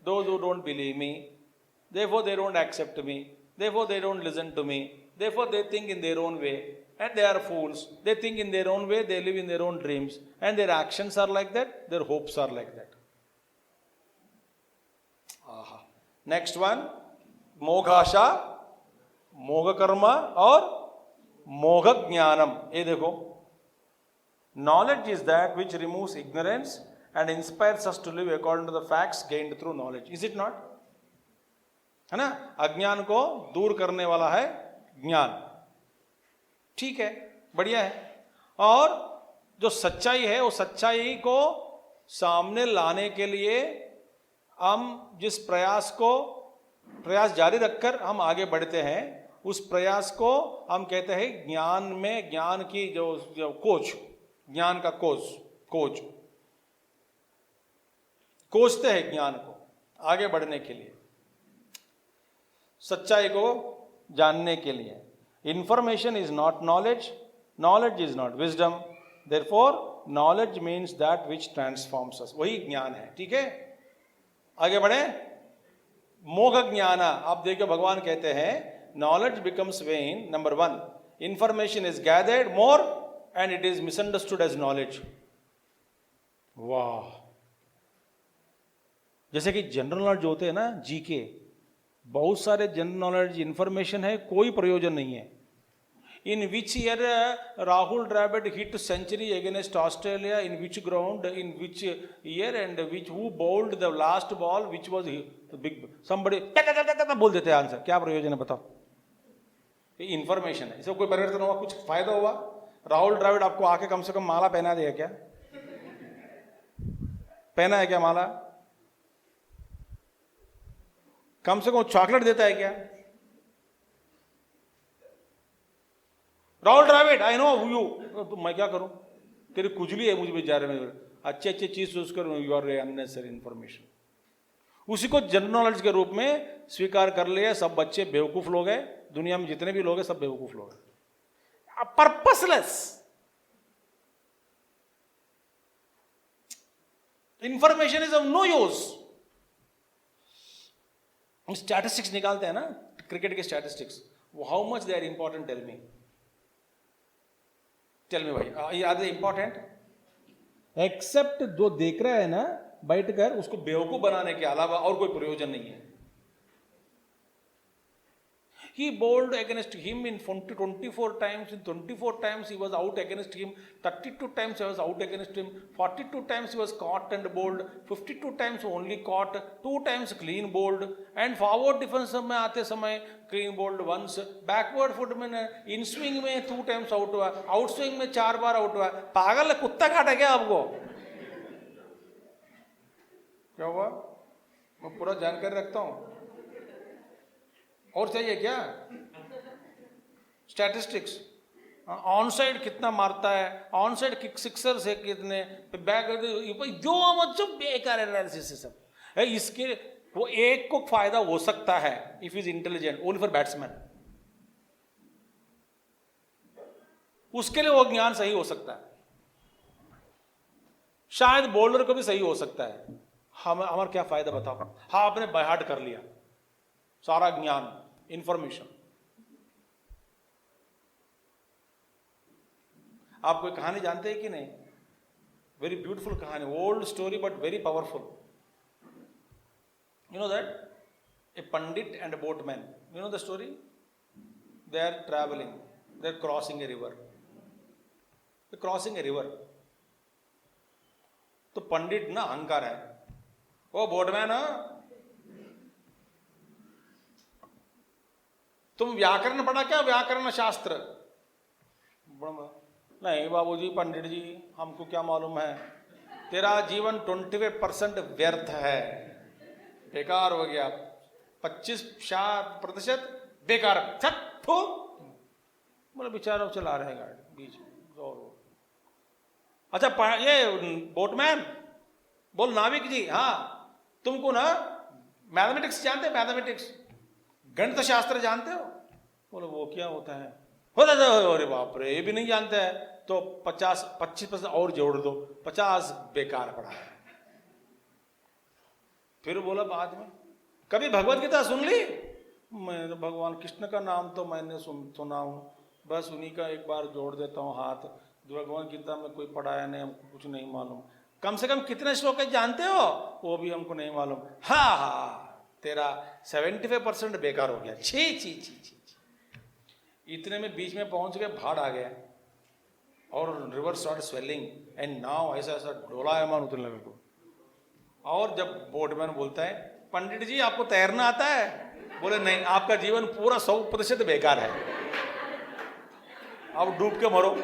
those who don't believe me, therefore they don't accept me, therefore they don't listen to me, therefore they think in their own way, and they are fools. They think in their own way, they live in their own dreams, and their actions are like that, their hopes are like that. Aha. Next one, मोघाशा, मोघ कर्मा और मोघ ज्ञानम। ये देखो, knowledge is that which removes ignorance and inspires us to live according to the facts gained through knowledge. Is it not? है ना? अज्ञान को दूर करने वाला है ज्ञान। ठीक है, बढ़िया है। और जो सच्चाई है, वो सच्चाई को सामने लाने के लिए हम जिस प्रयास जारी रखकर हम आगे बढ़ते हैं, उस प्रयास को हम कहते हैं ज्ञान में, ज्ञान की जो कोच, ज्ञान का कोच कोचते हैं ज्ञान को आगे बढ़ने के लिए, सच्चाई को जानने के लिए। Information is not knowledge, knowledge is not wisdom, therefore knowledge means that which transforms us, वही ज्ञान है। ठीक है, आगे बढ़े। मोघ ज्ञान, आप देखिए भगवान कहते हैं, knowledge becomes when, number 1, information is gathered more and it is misunderstood as knowledge. वाह, जैसे कि जनरल नॉलेज होते हैं ना, जीके, बहुत सारे जनरल नॉलेज इंफॉर्मेशन है, कोई प्रयोजन नहीं है। In which year Rahul Dravid hit century against Australia, in which ground, in which year, and which who bowled the last ball, which was big, somebody बोल देते हैं आंसर। क्या प्रयोजन है बताओ? ये इंफॉर्मेशन है, इससे कोई परिवर्तन हुआ, कुछ फायदा हुआ? राहुल द्रविड़ आपको आके कम से कम माला पहना दिया क्या? पहना है क्या माला? कम से कम चॉकलेट देता है क्या? Rahul Dravid, I know you, तो मैं क्या करूं? तेरी कुजली है मुझे बेचारे में, अच्छे अच्छे चीज सोच कर यू आर अननेसेसरी इंफॉर्मेशन। उसी को जनरल नॉलेज के रूप में स्वीकार कर लिया, सब बच्चे बेवकूफ लोग हैं, दुनिया में जितने भी लोग हैं सब बेवकूफ लोग हैं, purposeless. Information is of no use. Statistics निकालते हैं ना, क्रिकेट के statistics, how much they are important, tell me भाई, आर दे इंपॉर्टेंट? एक्सेप्ट जो देख रहा है ना बैठकर, उसको बेवकूफ बनाने के अलावा और कोई प्रयोजन नहीं है। He bowled against him in 24 times. In 24 times he was out against him. 32 times he was out against him. 42 times he was caught and bowled. 52 times only caught. 2 times clean bowled. And forward defense में आते समय clean bowled once. Backward foot में in swing में 2 times out हुआ. Out swing में 4 बार out हुआ. पागल है, कुत्ता काटा क्या आपको? क्या हुआ? मैं पूरा जानकारी रखता हूँ। और चाहिए क्या? स्टैटिस्टिक्स, ऑन साइड कितना मारता है, ऑन साइड किक सिक्सर से कितने, बैक जो मतलब बेकार एनालिसिस है सब। इसके वो एक को फायदा हो सकता है if is intelligent, only for batsman, उसके लिए वो ज्ञान सही हो सकता है। शायद बॉलर को भी सही हो सकता है। हमारा क्या फायदा बताओ? हाँ, आपने बाय हार्ट कर लिया सारा ज्ञान, इंफॉर्मेशन। आप कोई कहानी जानते हैं कि नहीं? वेरी ब्यूटीफुल कहानी, old story but very powerful. You know that a pandit and a boatman, you know the story? They are travelling, they are crossing a river, crossing a river. तो पंडित ना अहंकार है, ओ बोटमैन, तुम व्याकरण पढ़ा क्या? व्याकरण शास्त्र? नहीं बाबूजी, पंडित जी हमको क्या मालूम है, तेरा जीवन 25% व्यर्थ है, बेकार हो गया, 25% बेकार। बोले बेचारा चला रहे गाड़ी बीच में। अच्छा ये बोटमैन बोल, नाविक जी, हाँ तुमको ना मैथमेटिक्स जानते, मैथमेटिक्स गणित शास्त्र जानते हो? बोले वो क्या होता है? अरे बाप रे, ये भी नहीं जानते हैं, तो 25% और जोड़ दो, 50 बेकार पड़ा है। फिर बोला बाद में, कभी भगवत गीता सुन ली? मैं तो भगवान कृष्ण का नाम तो मैंने सुना हूँ, बस उन्हीं का एक बार जोड़ देता हूँ हाथ, भगवान गीता में कोई पढ़ाया नहीं, हमको कुछ नहीं मालूम। कम से कम कितने श्लोक जानते हो? वो भी हमको नहीं मालूम। हाँ हाँ, तेरा 75% बेकार हो गया। छी छी छी छी। इतने में बीच में पहुंच गए, भाड़ आ गया और river start swelling and now ऐसा ऐसा डोलायमान उतरने लगे को। और जब बोटमैन बोलता है, पंडित जी आपको तैरना आता है? बोले नहीं, आपका जीवन पूरा 100% बेकार है, आप डूब के मरो,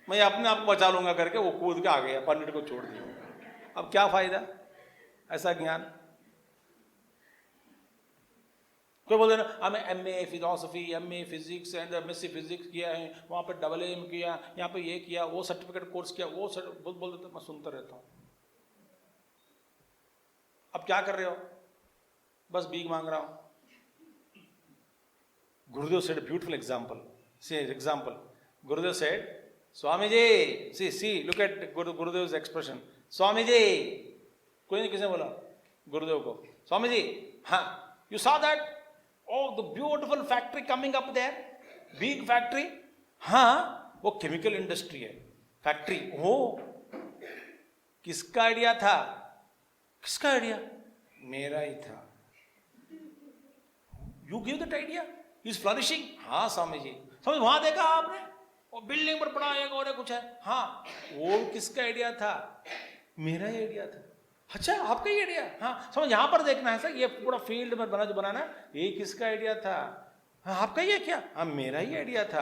मैं अपने आप को बचा लूंगा करके वो कूद के आ गया, पंडित को छोड़ दिया। अब क्या फायदा ऐसा ज्ञान? कोई बोलते ना हमें MA philosophy, MA physics and MSc physics किया है, वहाँ पे AA किया, यहाँ पे ये किया, वो सर्टिफिकेट कोर्स किया, वो बोल देते, मैं सुनता रहता हूँ। अब क्या कर रहे हो? बस भीख मांग रहा हूँ। Gurudev said beautiful example. Gurudev said, Swami ji, see look at Gurudev expression, Swami ji, कोई नहीं, किसने बोला? गुरुदेव को, स्वामी जी, हाँ you saw that, oh the beautiful factory coming up there, big factory? हाँ, वो केमिकल इंडस्ट्री है, फैक्ट्री। हो, किसका आइडिया था? किसका आइडिया? मेरा ही था। You give that idea, he is flourishing? हाँ स्वामी जी। समझ, वहां देखा आपने, वो बिल्डिंग पर पड़ा एक और कुछ है, हाँ वो किसका आइडिया था? मेरा ही आइडिया था। अच्छा, आपका ही आइडिया? हाँ समझ, यहाँ पर देखना है सर, ये पूरा फील्ड में बना जो बनाना, ये किसका आइडिया था? हाँ आपका ही है क्या? हाँ मेरा ही आइडिया था।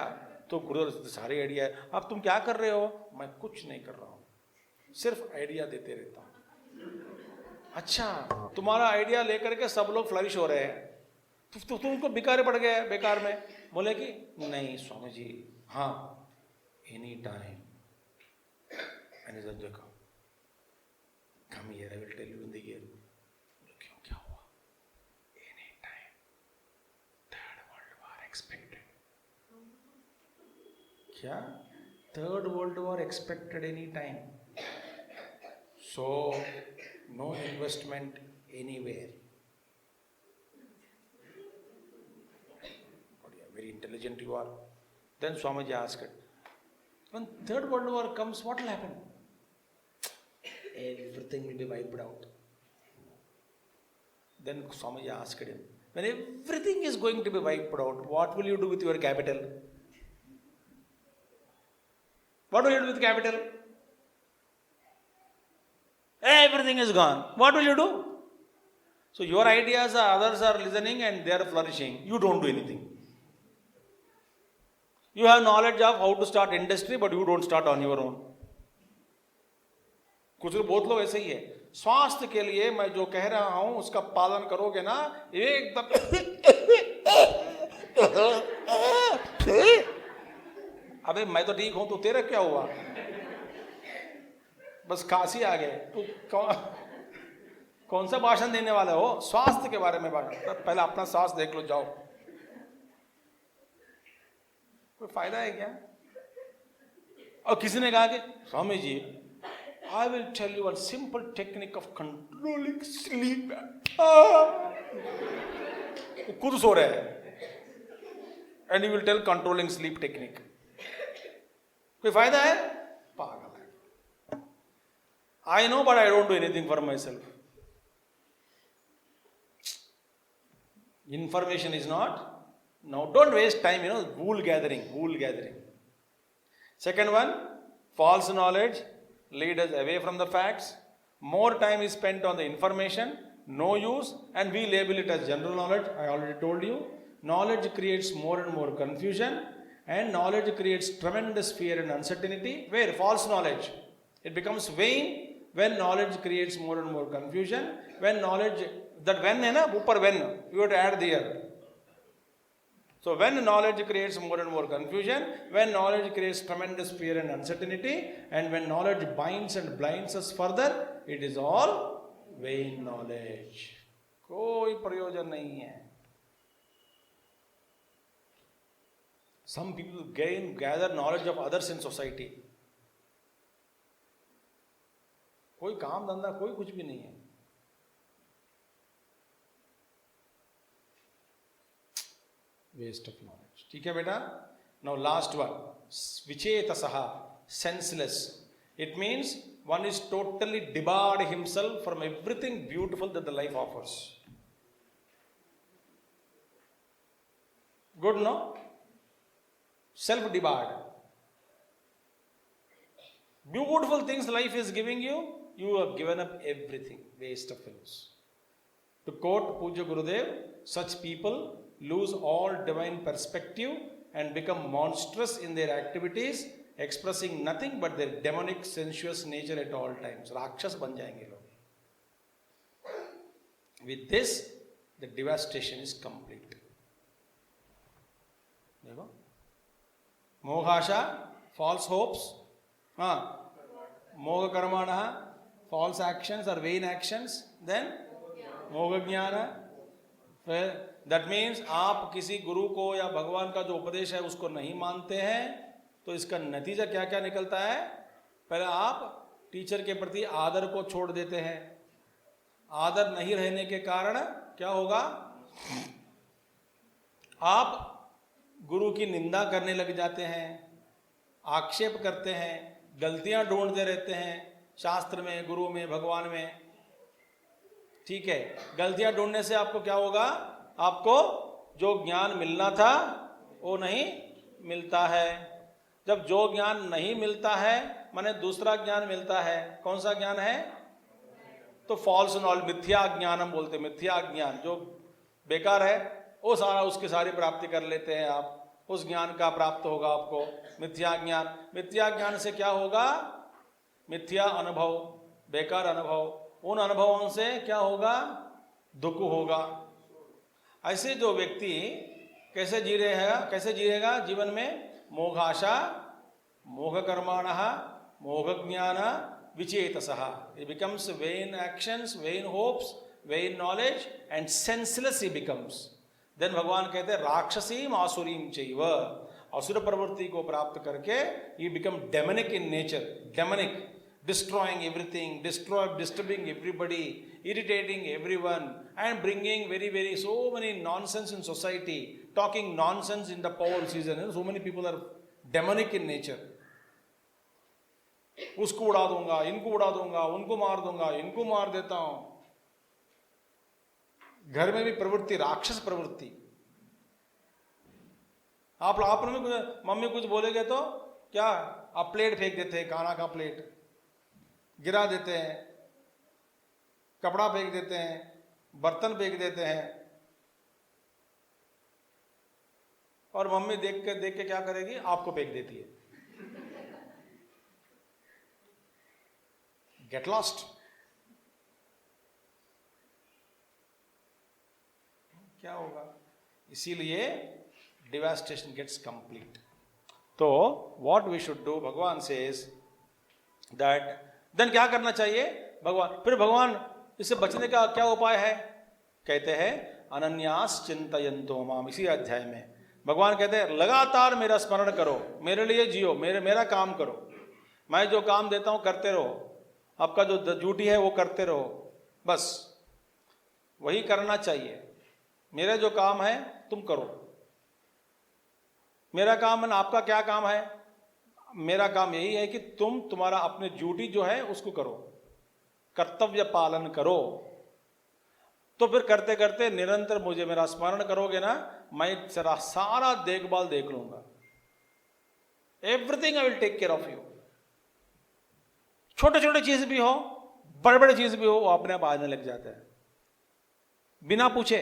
तो गुरु सारे आइडिया है। अब तुम क्या कर रहे हो? मैं कुछ नहीं कर रहा हूँ, सिर्फ आइडिया देते रहता हूँ। अच्छा, तुम्हारा आइडिया लेकर के सब लोग फ्लरिश हो रहे हैं, तो तुमको बेकार पड़ गया बेकार में? बोले कि नहीं स्वामी जी, हाँ एनी टाइम, देखो come here, I will tell you in the ear. क्यों, क्या हुआ? Any time, क्या? Third World War expected any time. So, no investment anywhere. Very intelligent you are. Then Swamiji asked, when Third World War comes, what will happen? Everything will be wiped out. Then Swamiji asked him, when everything is going to be wiped out, what will you do with your capital? What will you do with capital? Everything is gone. What will you do? So your ideas are, others are listening and they are flourishing. You don't do anything. You have knowledge of how to start industry, but you don't start on your own. कुछ बहुत लोग ऐसे ही है. स्वास्थ्य के लिए मैं जो कह रहा हूं उसका पालन करोगे ना, एकदम अबे मैं तो ठीक हूं, तो तेरा क्या हुआ? बस खांसी आ गए. तू कौन सा भाषण देने वाला हो? स्वास्थ्य के बारे में भाषण. पहले अपना स्वास्थ्य देख लो, जाओ. कोई फायदा है क्या? और किसी ने कहा कि Swami ji, I will tell you one simple technique of controlling sleep. खुद सो रहे हैं and you will tell controlling sleep technique. कोई फायदा है? पागल है. I know but I don't do anything for myself. Information is not. Now don't waste time, wool gathering. Second one, false knowledge lead us away from the facts. More time is spent on the information, no use, and we label it as general knowledge. I already told you. Knowledge creates more and more confusion, and knowledge creates tremendous fear and uncertainty. Where? False knowledge. It becomes vain when knowledge creates more and more confusion. When knowledge, that when hai na, upar when, you have to add there. So when knowledge creates more and more confusion, when knowledge creates tremendous fear and uncertainty, and when knowledge binds and blinds us further, it is all vain knowledge. कोई प्रयोजन नहीं है. Some people gather knowledge of others in society. कोई काम धंधा, कोई कुछ भी नहीं है. Waste of knowledge. ठीक है बेटा? Now last one, vichetasaha, senseless. It means one is totally debarred himself from everything beautiful that the life offers. Good, no? Self-debarred. Beautiful things life is giving you, you have given up everything. Waste of fellows. To quote Puja Gurudev, such people lose all divine perspective and become monstrous in their activities, expressing nothing but their demonic sensuous nature at all times. Rakshas ban jayenge log. With this, the devastation is complete. देखो, मोघाशा, false hopes, मोघ कर्मणः, false actions or vain actions, then मोघ ज्ञान. That means आप किसी गुरु को या भगवान का जो उपदेश है उसको नहीं मानते हैं, तो इसका नतीजा क्या क्या निकलता है? पहले आप टीचर के प्रति आदर को छोड़ देते हैं. आदर नहीं रहने के कारण क्या होगा? आप गुरु की निंदा करने लग जाते हैं, आक्षेप करते हैं, गलतियां ढूंढते रहते हैं शास्त्र में, गुरु में, भगवान में. ठीक है, गलतियां ढूंढने से आपको क्या होगा? आपको जो ज्ञान मिलना था वो नहीं मिलता है. जब जो ज्ञान नहीं मिलता है, माने दूसरा ज्ञान मिलता है. कौन सा ज्ञान है? तो फॉल्स नॉलेज, मिथ्या ज्ञान हम बोलते हैं. मिथ्या ज्ञान जो बेकार है, वो सारा उसकी सारी प्राप्ति कर लेते हैं आप. उस ज्ञान का प्राप्त होगा आपको मिथ्या ज्ञान. मिथ्या ज्ञान से क्या होगा? मिथ्या अनुभव, बेकार अनुभव. उन अनुभवों से क्या होगा? दुख होगा. ऐसे जो व्यक्ति कैसे जिएगा जीवन में? मोघाशा, मोघ कर्माणः, मोघ ज्ञान, विचेतसः. It becomes vain actions, vain hopes, vain knowledge, and senseless he becomes. Then भगवान कहते हैं राक्षसीम आसुरीम चैव, असुर प्रवृत्ति को प्राप्त करके ये become demonic in nature, demonic, destroying everything, disturbing everybody, irritating everyone and bringing very so many nonsense in society, talking nonsense in the power season. So many people are demonic in nature. उसको उड़ा दूंगा, इनको उड़ा दूंगा, उनको मार दूंगा, इनको मार देता हूं. घर में भी प्रवृत्ति, राक्षस प्रवृत्ति. आप में कुछ मम्मी कुछ बोलेगे तो क्या, आप प्लेट फेंक देते हैं, खाना का प्लेट गिरा देते हैं, कपड़ा फेंक देते हैं, बर्तन फेंक देते हैं, और मम्मी देख के क्या करेगी, आपको फेंक देती है. Get lost. क्या होगा? इसीलिए डिवास्टेशन गेट्स कंप्लीट. तो व्हाट वी शुड डू, भगवान सेज दैट, देन क्या करना चाहिए भगवान, फिर भगवान इससे बचने का क्या उपाय है, कहते हैं अनन्यास चिंतयन्तो माम. इसी अध्याय में भगवान कहते हैं लगातार मेरा स्मरण करो, मेरे लिए जियो, मेरा काम करो, मैं जो काम देता हूं करते रहो, आपका जो ड्यूटी है वो करते रहो, बस वही करना चाहिए. मेरा जो काम है तुम करो. मेरा काम है, आपका क्या काम है? मेरा काम यही है कि तुम्हारा अपने ड्यूटी जो है उसको करो, कर्तव्य पालन करो. तो फिर करते करते निरंतर मुझे मेरा स्मरण करोगे ना, मैं सारा देखभाल देख लूंगा. Everything I will take care of you. छोटे छोटे चीज भी हो, बड़े बड़े चीज भी हो, वो अपने आप आने लग जाते हैं बिना पूछे.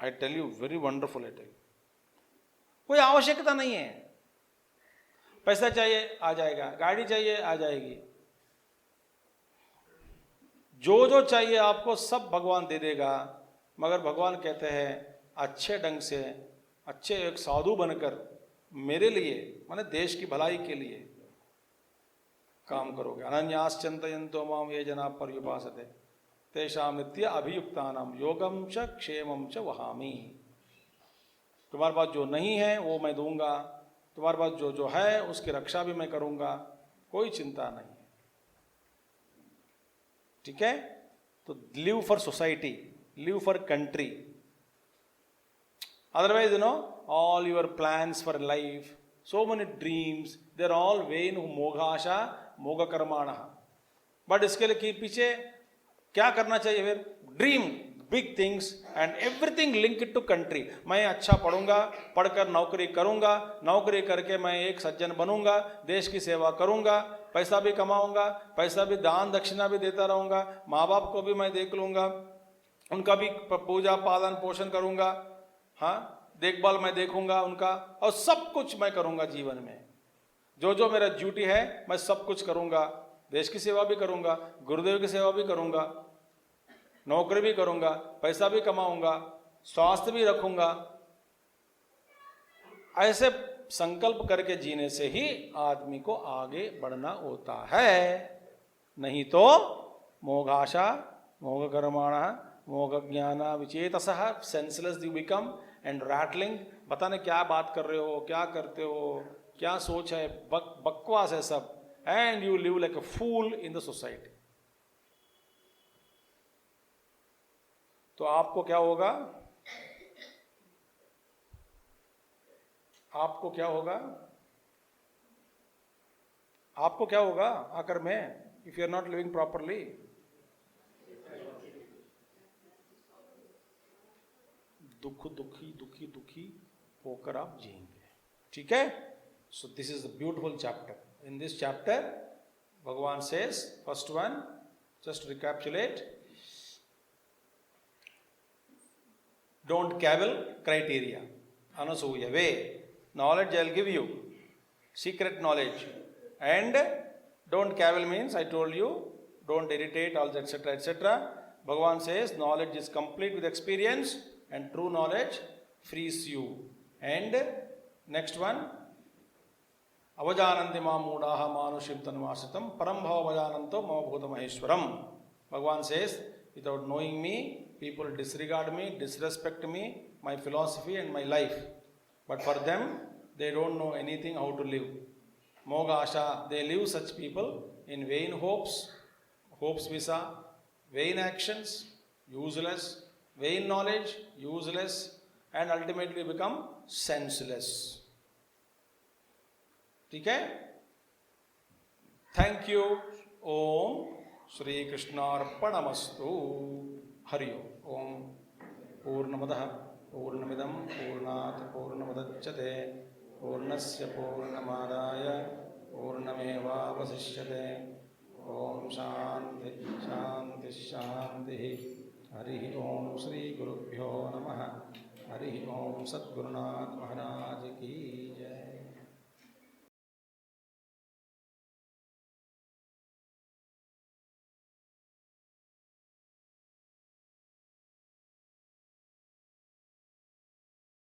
I tell you, very wonderful. I tell you, कोई आवश्यकता नहीं है. पैसा चाहिए आ जाएगा, गाड़ी चाहिए आ जाएगी, जो चाहिए आपको सब भगवान दे देगा. मगर भगवान कहते हैं अच्छे ढंग से, अच्छे एक साधु बनकर मेरे लिए, माने देश की भलाई के लिए काम करोगे. अनन्यास चिंतयन्तो माम ये जना पर्युपासते तेषां नित्य अभियुक्तानां योगम च क्षेमम च वहामि. तुम्हारे पास जो नहीं है वो मैं दूंगा, तुम्हारे पास जो है उसकी रक्षा भी मैं करूंगा, कोई चिंता नहीं. ठीक है? तो live for society, live for country. Otherwise, all your plans for life, so many dreams, they're all vain, मोघाशा मोघ कर्माणा. बट इसके लिए पीछे क्या करना चाहिए फिर? Dream big things and everything link to country. मैं अच्छा पढ़ूंगा, पढ़कर नौकरी करूंगा, नौकरी करके मैं एक सज्जन बनूंगा, देश की सेवा करूंगा, पैसा भी कमाऊंगा, पैसा भी दान दक्षिणा भी देता रहूंगा, माँ बाप को भी मैं देख लूंगा, उनका भी पूजा पालन पोषण करूंगा, हाँ देखभाल मैं देखूंगा उनका, और सब कुछ मैं करूंगा जीवन में. जो मेरा ड्यूटी है मैं सब कुछ करूंगा, देश की सेवा भी करूंगा, गुरुदेव की सेवा भी करूंगा, नौकरी भी करूंगा, पैसा भी कमाऊंगा, स्वास्थ्य भी रखूंगा. ऐसे संकल्प करके जीने से ही आदमी को आगे बढ़ना होता है. नहीं तो मोघाशा मोघ कर्माणा मोघ ज्ञान विचेतसः, senseless you become and rattling. पता नहीं क्या बात कर रहे हो, क्या करते हो, क्या सोच है, बकवास है सब. And you live like a fool in the society. तो आपको क्या होगा? आपको क्या होगा? आपको क्या होगा आकर में, if you are not living properly? दुखी होकर आप जिएंगे. ठीक है? So this is the beautiful chapter. In this chapter भगवान says, first one, just recapitulate, don't cavil, criteria, अनसूय वे, knowledge I'll give you, secret knowledge, and don't cavil means I told you, don't irritate, all that, etc., etc. Bhagavan says knowledge is complete with experience and true knowledge frees you. And next one, avajananti ma moodaha manushim tanvasitam param bhava avajananto mama bhuta maheshwaram. Bhagavan says, without knowing me, people disregard me, disrespect me, my philosophy and my life. But for them, they don't know anything how to live. Moga Asha, they live such people in vain hopes, hopes visa, vain actions, useless, vain knowledge, useless, and ultimately become senseless. Okay? Thank you. Om Shri Krishnarpanamastu. Hari Om. Purnamadaha Purnamidam Purnat Purnamadachyate Purnasya Purnamadaya Purnameva Vasishyate. Om Shanti Shanti Shanti. Hari Om Shri Gurubhyo Namaha. Hari Om Sadgurunath Maharaj Ki Jai.